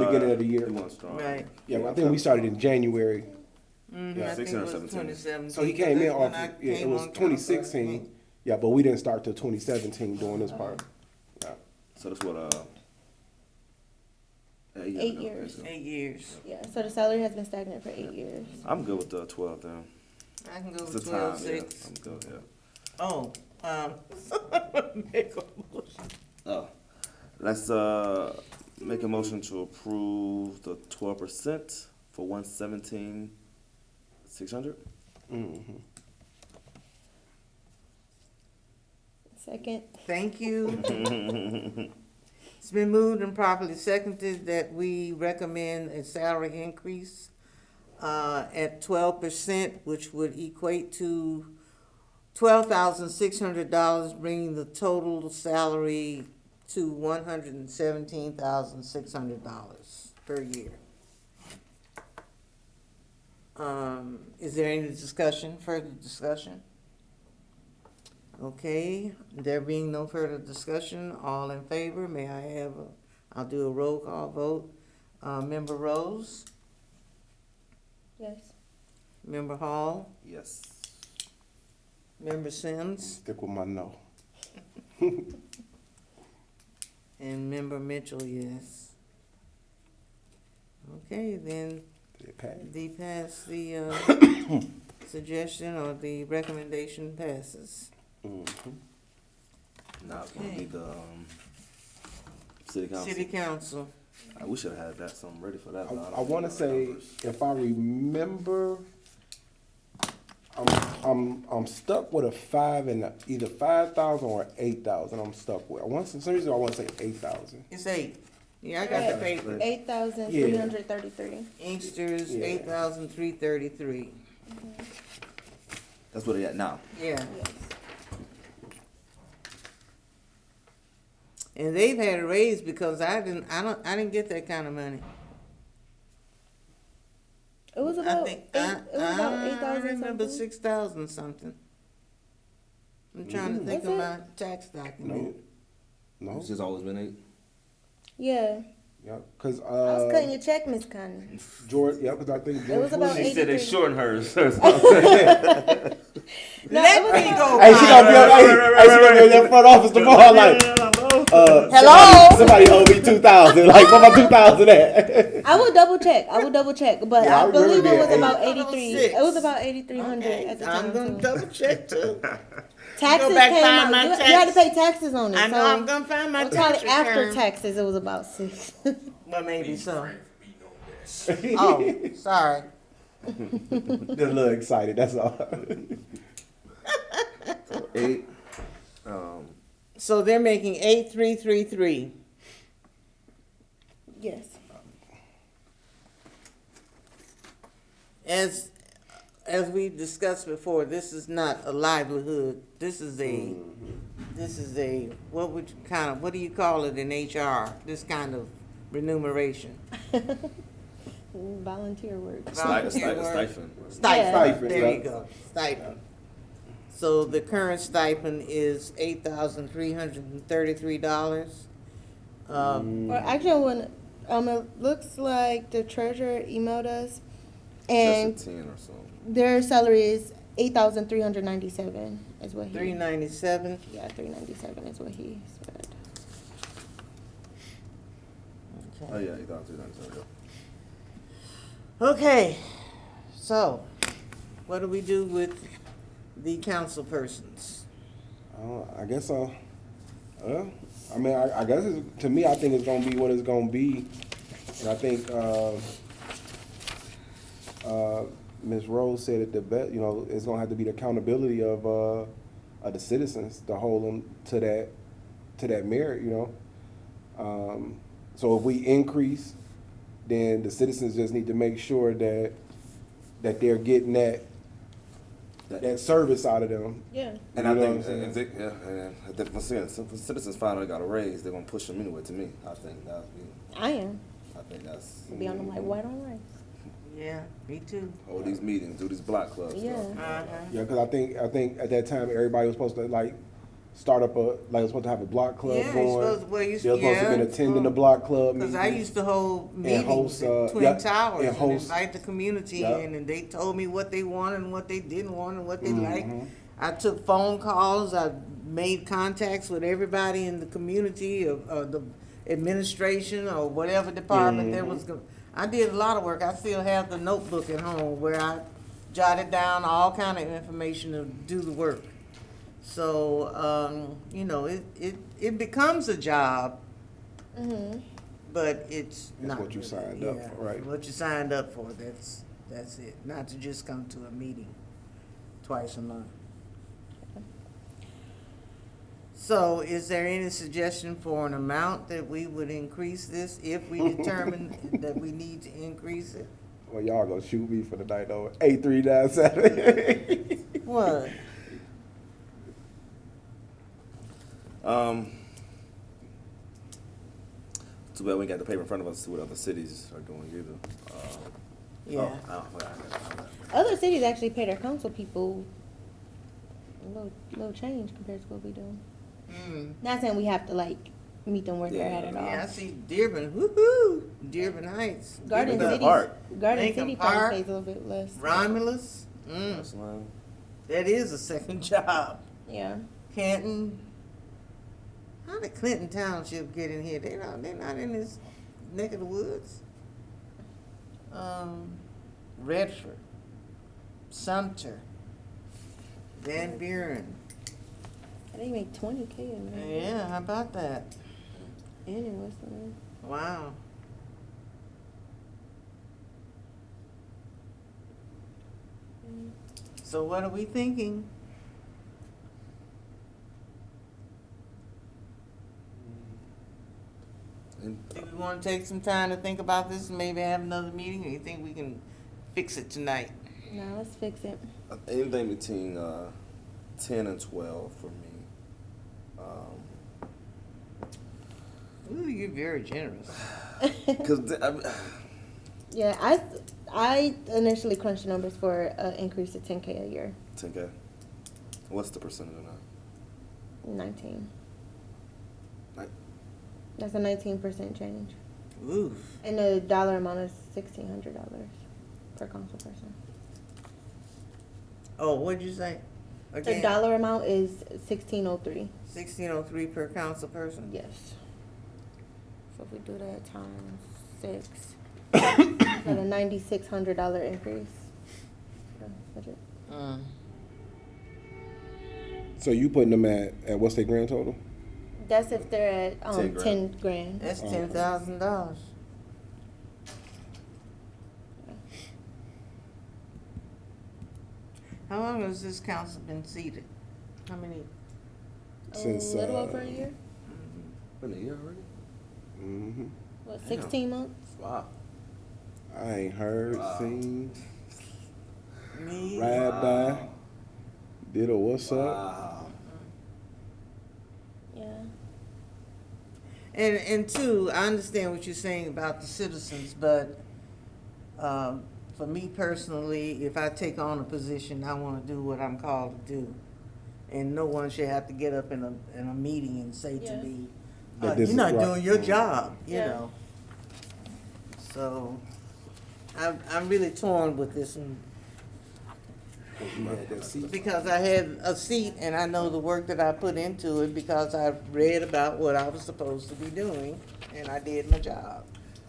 beginning of the year. He wasn't strong. Right. Yeah, I think we started in January. Mm-hmm, Yeah, I think 16 it or was 17. 2017. So he came in That's off. when I Yeah, it came was on council, I 2016. think. Yeah, but we didn't start till 2017 doing this part. Yeah. So that's what 8 years. 8 ago, years. basically. 8 years. Yeah, so the salary has been stagnant for 8 years. I'm good with the 12 then. I can go It's with the time. 12, Yeah, 6. I'm good. Yeah. Oh, make a motion. Oh, let's make a motion to approve the 12% for 117,600. Mm-hmm. Second. Thank you. It's been moved and properly seconded that we recommend a salary increase at 12%, which would equate to $12,600, bringing the total salary to $117,600 per year. Is there any discussion, further discussion? Okay, there being no further discussion, all in favor, may I have I'll do a roll call vote. Member Rose, Yes. Member Hall, Yes. Member Sims, Stick with my no. and Member Mitchell, yes. Okay, then Did it pass? the suggestion or the recommendation passes. Mm-hmm. Now it's gonna Okay. be the city council. City Council, We should have had that something ready for that. but I don't want to know the say, numbers. if I remember, I'm stuck with a 5 and either 5,000 or 8,000. I'm stuck with. For some reason I want to say 8,000. it's 8. Yeah, I got the paper. 8,333. Inkster's Yeah. 8,333. That's what they at now. Yeah. Yes. And they've had a raise because I didn't get that kind of money. It was I about think eight. It was about I 8,000 remember something. 6,000 something. I'm trying to think Was of it? my tax document. No. It's just always been 8. Yeah, Yeah, because I was cutting your check, Miss Connie. George. Yeah, because I think George. It was about She said they 83. shortened hers. No, Let it was me about- go. Hey, she gonna be in that front office tomorrow. Like, Hello? Somebody owe me 2,000. Like, where my 2,000 at? I will double check. But Yeah, I I believe remember it was being about eight. 83. 6. It was about 8,300 Okay, at the I'm time. gonna too. double check too. Taxes Go back, came find out. my You had to tax. pay taxes on it. I know so I'm gonna find my well, probably tax after return. taxes, it was about 6. Well, maybe so. Oh, sorry. Just a little excited. That's all. 8. So they're making 8,333. Yes. As we discussed before, this is not a livelihood. This is a what do you call it in HR? This kind of remuneration. Volunteer work. Volunteer work. Stipend. Stipend. There you yeah. go. Stipend. So the current stipend is $8,333. Or actually, when it looks like the treasurer emailed us, That's and a 10 or something. their salary is $8,397 is what he. $397. Yeah, 397 is what he said. Oh yeah, you thought 297. Okay, so what do we do with the council persons? I guess I mean, I guess to me, I think it's gonna be what it's gonna be, and I think Ms. Rose said it the best. You know, it's gonna have to be the accountability of the citizens to hold them to that merit. You know, so if we increase, then the citizens just need to make sure that they're getting that service out of them. Yeah. And You I know think, what I'm saying? and once again, if the citizens find out they got a raise, they're gonna push them anyway. To me, I think that. I am. I think that's Be on them like white on rice. Yeah, me too. hold these meetings, do these block clubs. Yeah. Stuff. Yeah, because I think at that time everybody was supposed to like start up was supposed to have a block club Yeah, going. you're supposed, well, They're supposed to have been attending the block club Because meetings. I used to hold meetings host, at Twin yeah, Towers and and host- invite the community Yeah. in, and they told me what they wanted and what they didn't want and what they liked. Mhm. I took phone calls. I made contacts with everybody in the community of the administration or whatever department there was. I did a lot of work. I still have the notebook at home where I jotted down all kind of information to do the work. So you know, it becomes a job, Mm-hmm. but it's That's not what you really. signed up for, right? What you signed up for. That's it. Not to just come to a meeting twice a month. So, is there any suggestion for an amount that we would increase this if we determine that we need to increase it? Well, y'all gonna shoot me for the night over 8397. What? Too bad we ain't got the paper in front of us to see what other cities are doing either. Yeah. Other cities actually pay their council people a little change compared to what we do. Mm. Not saying we have to like meet them where they're at at all. Yeah, I see Dearborn. Woohoo! Dearborn Heights. Garden Lincoln City, Park. Garden Lincoln City Park. probably pays a little bit less. Romulus. That's lame. That is a second job. Yeah. Canton. How did Clinton Township get in here? They're not in this neck of the woods. Redford, Sumter, Van Buren. They make $20K in there. Yeah, how about that? And in Westland. Wow. So what are we thinking? And, Do we want to take some time to think about this and maybe have another meeting, or you think we can fix it tonight? Now let's fix it. anything between 10 and 12 for me. Ooh, you're very generous. Because Yeah, I initially crunched the numbers for an increase of 10K a year. 10K. What's the percentage of that? 19. Like, That's a 19% change. Ooh. And the dollar amount is $1,600 per council person. Oh, what'd you say? The dollar amount is $1,603. 1603 per council person? Yes. So if we do that times 6, that's a $9,600 increase. for budget. So you putting them at what's their grand total? That's if they're at 10 grand. 10 grand. That's $10,000. How long has this council been seated? How many? Since, a little over a year. been a year already? Mm-hmm. What, 16 months? Wow. I ain't heard, Wow. seen, Me? ride by, did a what's up. Wow. Yeah. And two, I understand what you're saying about the citizens, but for me personally, if I take on a position, I want to do what I'm called to do, and no one should have to get up in a meeting and say Yeah. to me, That this "You're not is right." doing your job," you Yeah. know. So I'm really torn with this one. You had that seat. Because I had a seat and I know the work that I put into it because I read about what I was supposed to be doing and I did my job.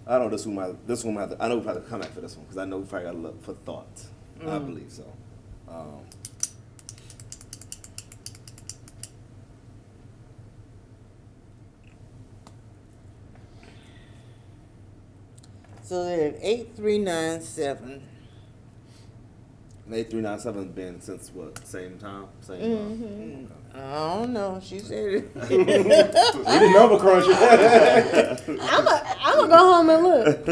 I know this one might have to, I know we have to come back for this one because I know we probably got to look for thought. I believe so. So they're at 8397. 8397 been since what? Same time? Same I don't know. She said it. We the number cruncher. I'm gonna go home and look,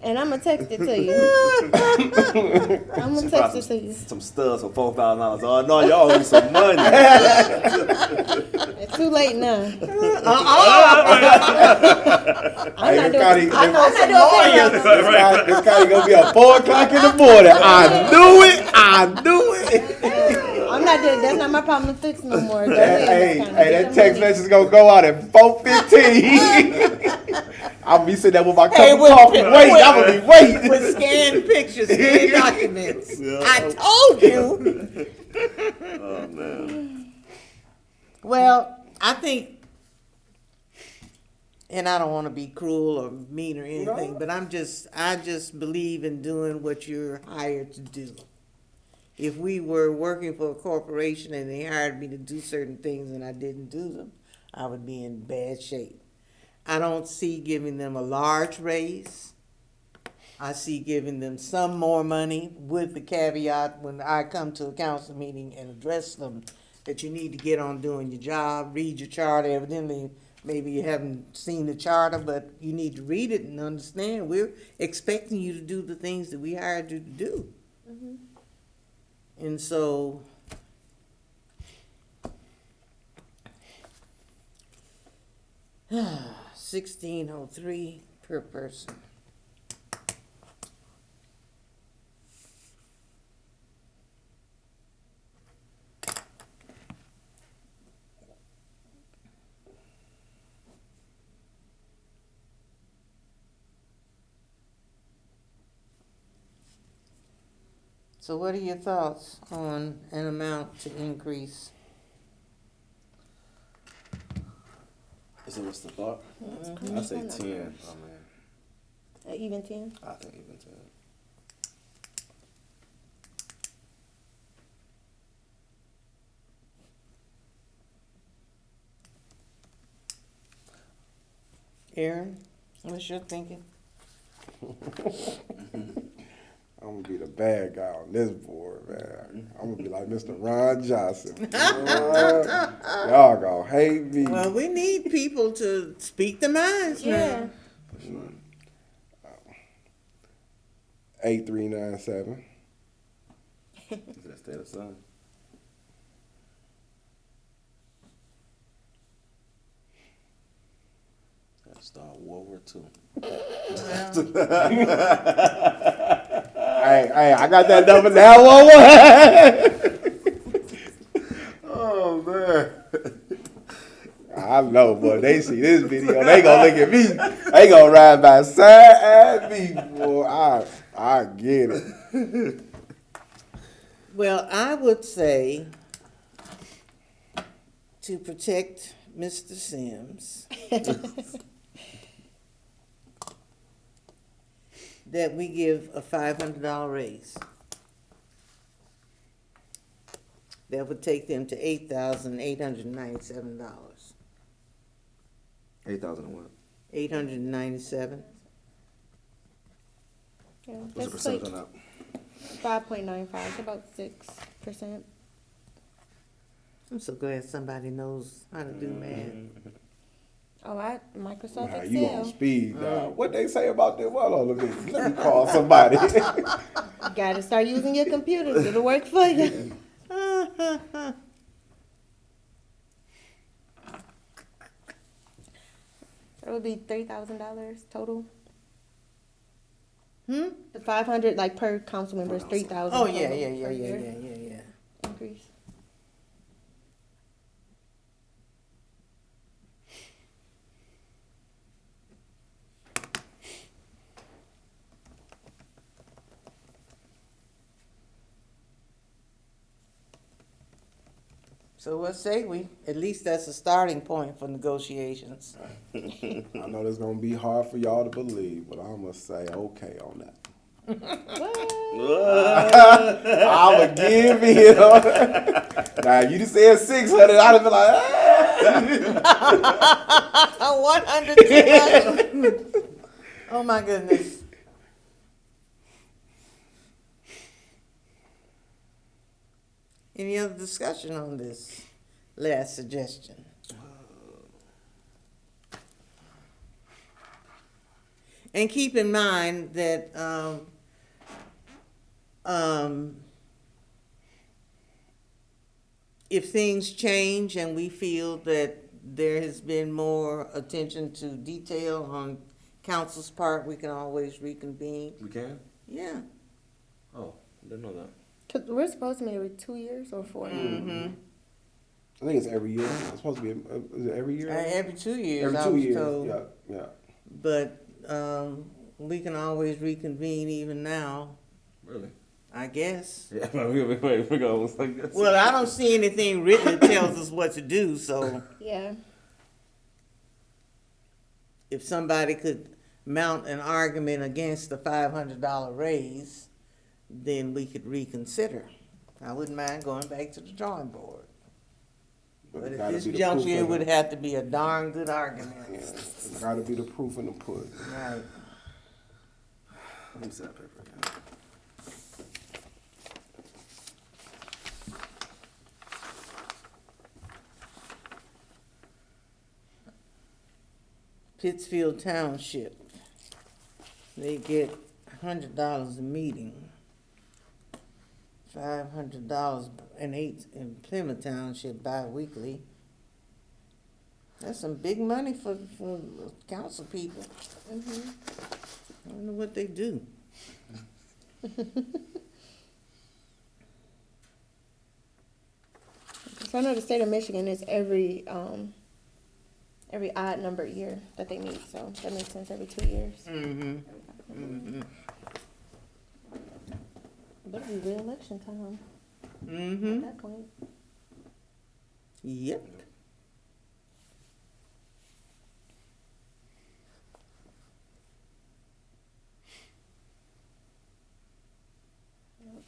and I'm gonna text it to you. I'm gonna text it to you. Some studs for $4,000. Oh no, y'all owe me some money. It's too late now. Hey, I'm this not doing payroll. This guy gonna be at 4 o'clock in the morning. I knew it. I'm not doing. That's not my problem to fix no more. Hey, that text message is gonna go out at 4:15. I'll be sitting there with my cup of coffee. I'm gonna be waiting. With scanned pictures, scanned documents. I told you. Oh man. Well, I think, and I don't want to be cruel or mean or anything, but I just believe in doing what you're hired to do. If we were working for a corporation and they hired me to do certain things and I didn't do them, I would be in bad shape. I don't see giving them a large raise. I see giving them some more money with the caveat when I come to a council meeting and address them that you need to get on doing your job, read your charter. Evidently, maybe you haven't seen the charter, but you need to read it and understand we're expecting you to do the things that we hired you to do. Mm-hmm. And so, $1,603 per person. So what are your thoughts on an amount to increase? So what's the thought? I say 10. Oh man. Even 10. I think even 10. Aaron, what's your thinking? I'm gonna be the bad guy on this board, man. I'm gonna be like Mr. Ron Johnson. Y'all gonna hate me. Well, we need people to speak their minds, Yeah. man. 8397. That's the sun. Start World War II. Hey, I got that number now. Oh man. I know, boy. They see this video, they gonna look at me. They gonna ride by side at me, boy. I get it. Well, I would say to protect Mr. Sims that we give a $500 raise. That would take them to $8,897. 8,000 and what? 897. Yeah, What's the that's percentage like on that? 5.95. It's about 6%. I'm so glad somebody knows how to do math. Oh, Microsoft Nah, you on Excel. speed, dog. What they say about that? Well, let me call somebody. You gotta start using your computers. It'll work for you. It would be $3,000 total. The 500 like per council member is 3,000. Oh, yeah, total yeah, per yeah, year yeah. Increase. So what say we? At least that's a starting point for negotiations. I know that's gonna be hard for y'all to believe, but I'm gonna say okay on that. I would give in. Now you just said 600, I'd have been like, 100 too much. Oh my goodness. Any other discussion on this last suggestion? And keep in mind that if things change and we feel that there has been more attention to detail on council's part, we can always reconvene. We can? Yeah. Oh, didn't know that. 'Cause we're supposed to meet every 2 years or 4 years. Mm-hmm. I think it's every year. It's supposed to be, is it every year? Every 2 years, Every I 2 was years, told. yeah. But we can always reconvene even now, Really? I guess. Yeah, we go like this. Well, I don't see anything written that tells us what to do, so Yeah. if somebody could mount an argument against the $500 raise, then we could reconsider. I wouldn't mind going back to the drawing board. But it at gotta this be the juncture, proof it in would the- have to be a darn good argument. Yeah, it gotta be the proof in the pudding. Right. Let me see that paper again. Pittsfield Township, they get $100 a meeting. $500 in Plymouth Township bi-weekly. That's some big money for council people. Mm-hmm. I don't know what they do. So I know the state of Michigan is every odd number year that they meet. So that makes sense. Every 2 years. Mm-hmm. Mm-hmm. Better be re-election time at Mm-hmm. that point. Yep.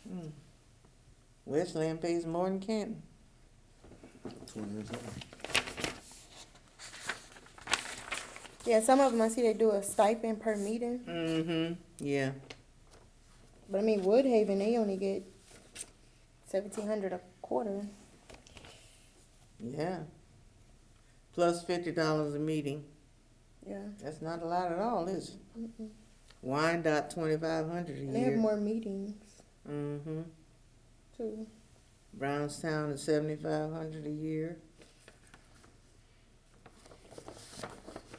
Mm. Westland pays more than Canton. 20 years old. Yeah, some of them I see they do a stipend per meeting, Mm-hmm. Yeah. but I mean Woodhaven they only get $1,700 a quarter. Yeah. Plus $50 a meeting. Yeah, That's not a lot at all, is it? mm-mm. Wyandotte $2,500 a And they have year. more meetings Mm-hmm. too. Brownstown is $7,500 a year.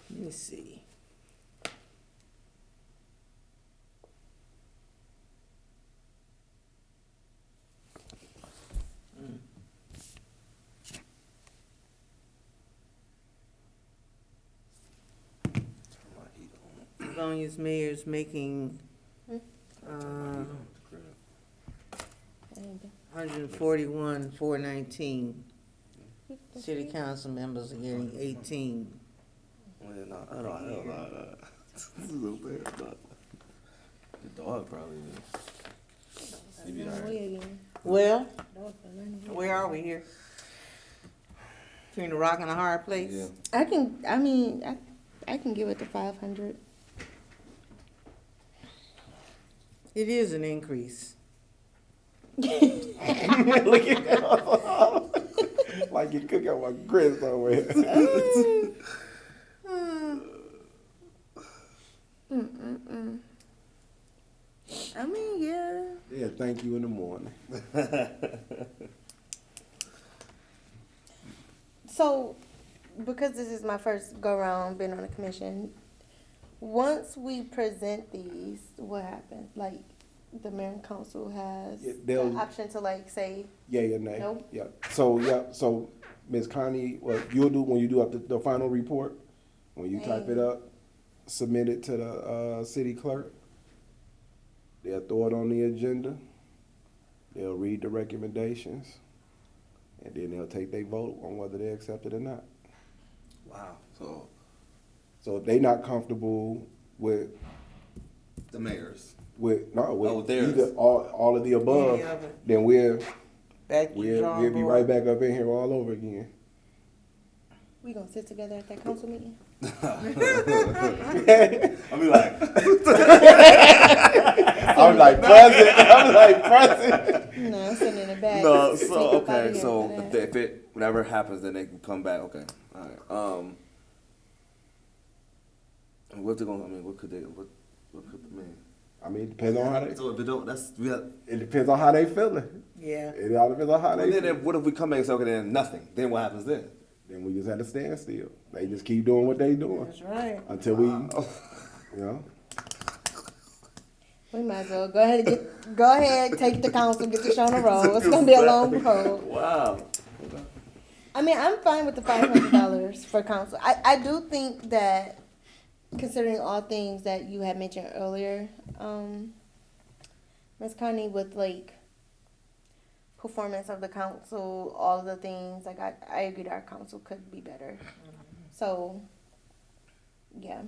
Let me see. Livonia's mayor's making And 141,419. City council members are getting 18. Well, no, I don't know. This is so bad, but the dog probably is. He be alright. Well, where are we here? Between a rock and a hard place? Yeah. I can give it the 500. It is an increase. Look at that. Like you cook out my grits somewhere. I mean, yeah. Yeah, thank you in the morning. So, because this is my first go round being on the commission, once we present these, what happens? Like, the mayor and council has Yeah, the they'll- option to like say, Yeah, nay. Nope. Yeah. So Ms. Connie, what you'll do when you do up the final report, when you type it up, submit it to the city clerk. They'll throw it on the agenda. They'll read the recommendations, and then they'll take their vote on whether they accept it or not. Wow. So if they not comfortable with The mayors. with theirs. either all of the above, Any of it. then we'll Back to the drawing we'll be board. right back up in here all over again. We gonna sit together at that council meeting? I mean, like, I'm like present. No, I'm sitting in the back. no. Sneak So up outta okay. here So for if, that. if it whatever happens, then they can come back. Okay. All right. What's it gonna? I mean, what could they? What could I mean? I mean, it depends on how they. So if it don't, that's we got. It depends on how they feeling. Yeah. It all depends on how they. Then Feel. what if we come back and say okay, then nothing? Then what happens then? Then we just had to stand still. They just keep doing what they doing That's right. until we, We might as well go ahead, take the council, get the show on the road. It's gonna be a long road. Wow. I mean, I'm fine with the $500 for council. I do think that, considering all things that you had mentioned earlier, Ms. Connie, with like performance of the council, all of the things, like I agree that our council could be better. So, yeah.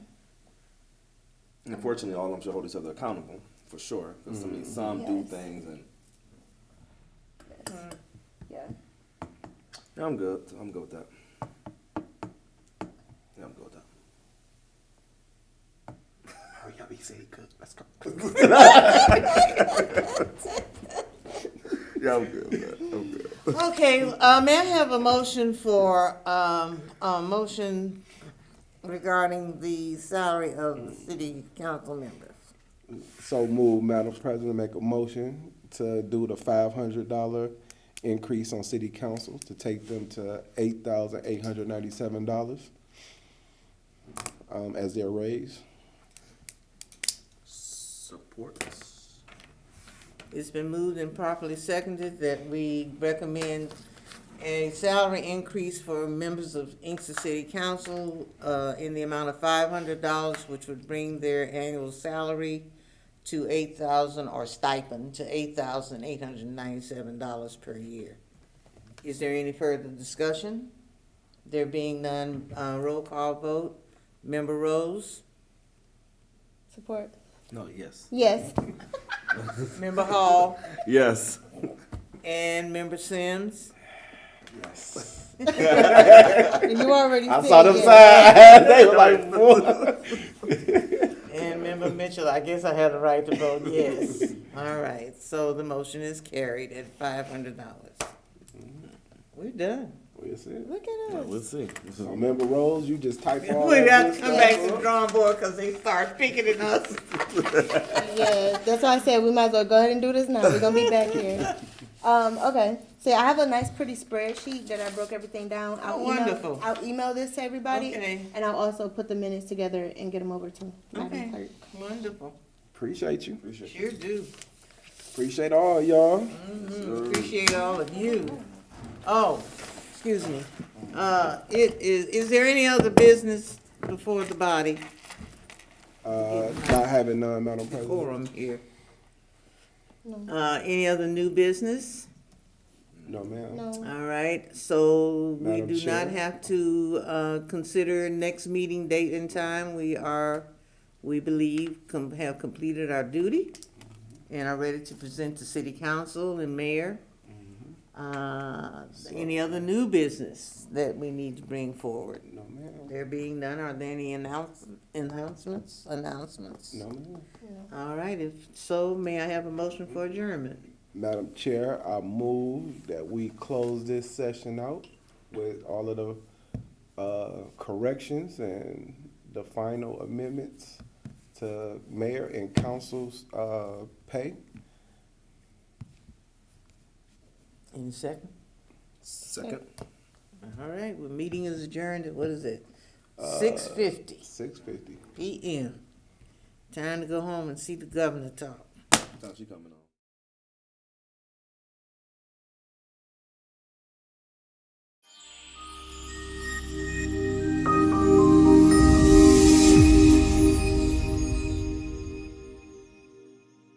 Unfortunately, all of them should hold each other accountable for sure. Because I mean, some do Yes. things and Yeah. yeah, I'm good. I'm good with that. Yeah, I'm good with that. hurry up, he said he could. Let's go. Yeah, I'm good with that. I'm good. Okay, may I have a motion for, a motion regarding the salary of the city council members? So move, Madam President, make a motion to do the $500 increase on city council to take them to $8,897 as their raise. Support. It's been moved and properly seconded that we recommend a salary increase for members of Inkster City Council in the amount of $500, which would bring their annual salary to $8,000, or stipend to $8,897 per year. Is there any further discussion? There being none, roll call vote. Member Rose? Support. No, yes. Yes. Member Hall? Yes. And Member Sims? Yes. You already I said saw them yes. signs. They were like, And Member Mitchell, I guess I had the right to vote yes. All right, so the motion is carried at $500. We're done. What's it? Look at us. We'll see. So remember, Rose, you just type all We that got good to come stuff back to the up. drawing board because they start picking at us. Yeah, that's why I said we might as well go ahead and do this now. We're gonna be back here. Okay. So I have a nice pretty spreadsheet that I broke everything down. Wonderful. I'll email this to everybody. Okay. And I'll also put the minutes together and get them over to Madam Okay, Clerk. wonderful. Appreciate you. Sure do. Appreciate all y'all. Appreciate all of you. Oh, excuse me. Is there any other business before the body? Not having none, Madam President. Quorum here. No. Any other new business? No, ma'am. No. All right, so we Madam do not Chair. have to consider next meeting date and time. We believe, have completed our duty and are ready to present to city council and mayor. Any other new business that we need to bring forward? No, ma'am. There being none, are there any announcements? No, ma'am. All right, if so, may I have a motion for adjournment? Madam Chair, I move that we close this session out with all of the corrections and the final amendments to mayor and council's pay. Any second? Second. All right, well, meeting is adjourned at, what is it? 6:50 $6.50. PM. Time to go home and see the governor talk. Time she coming on.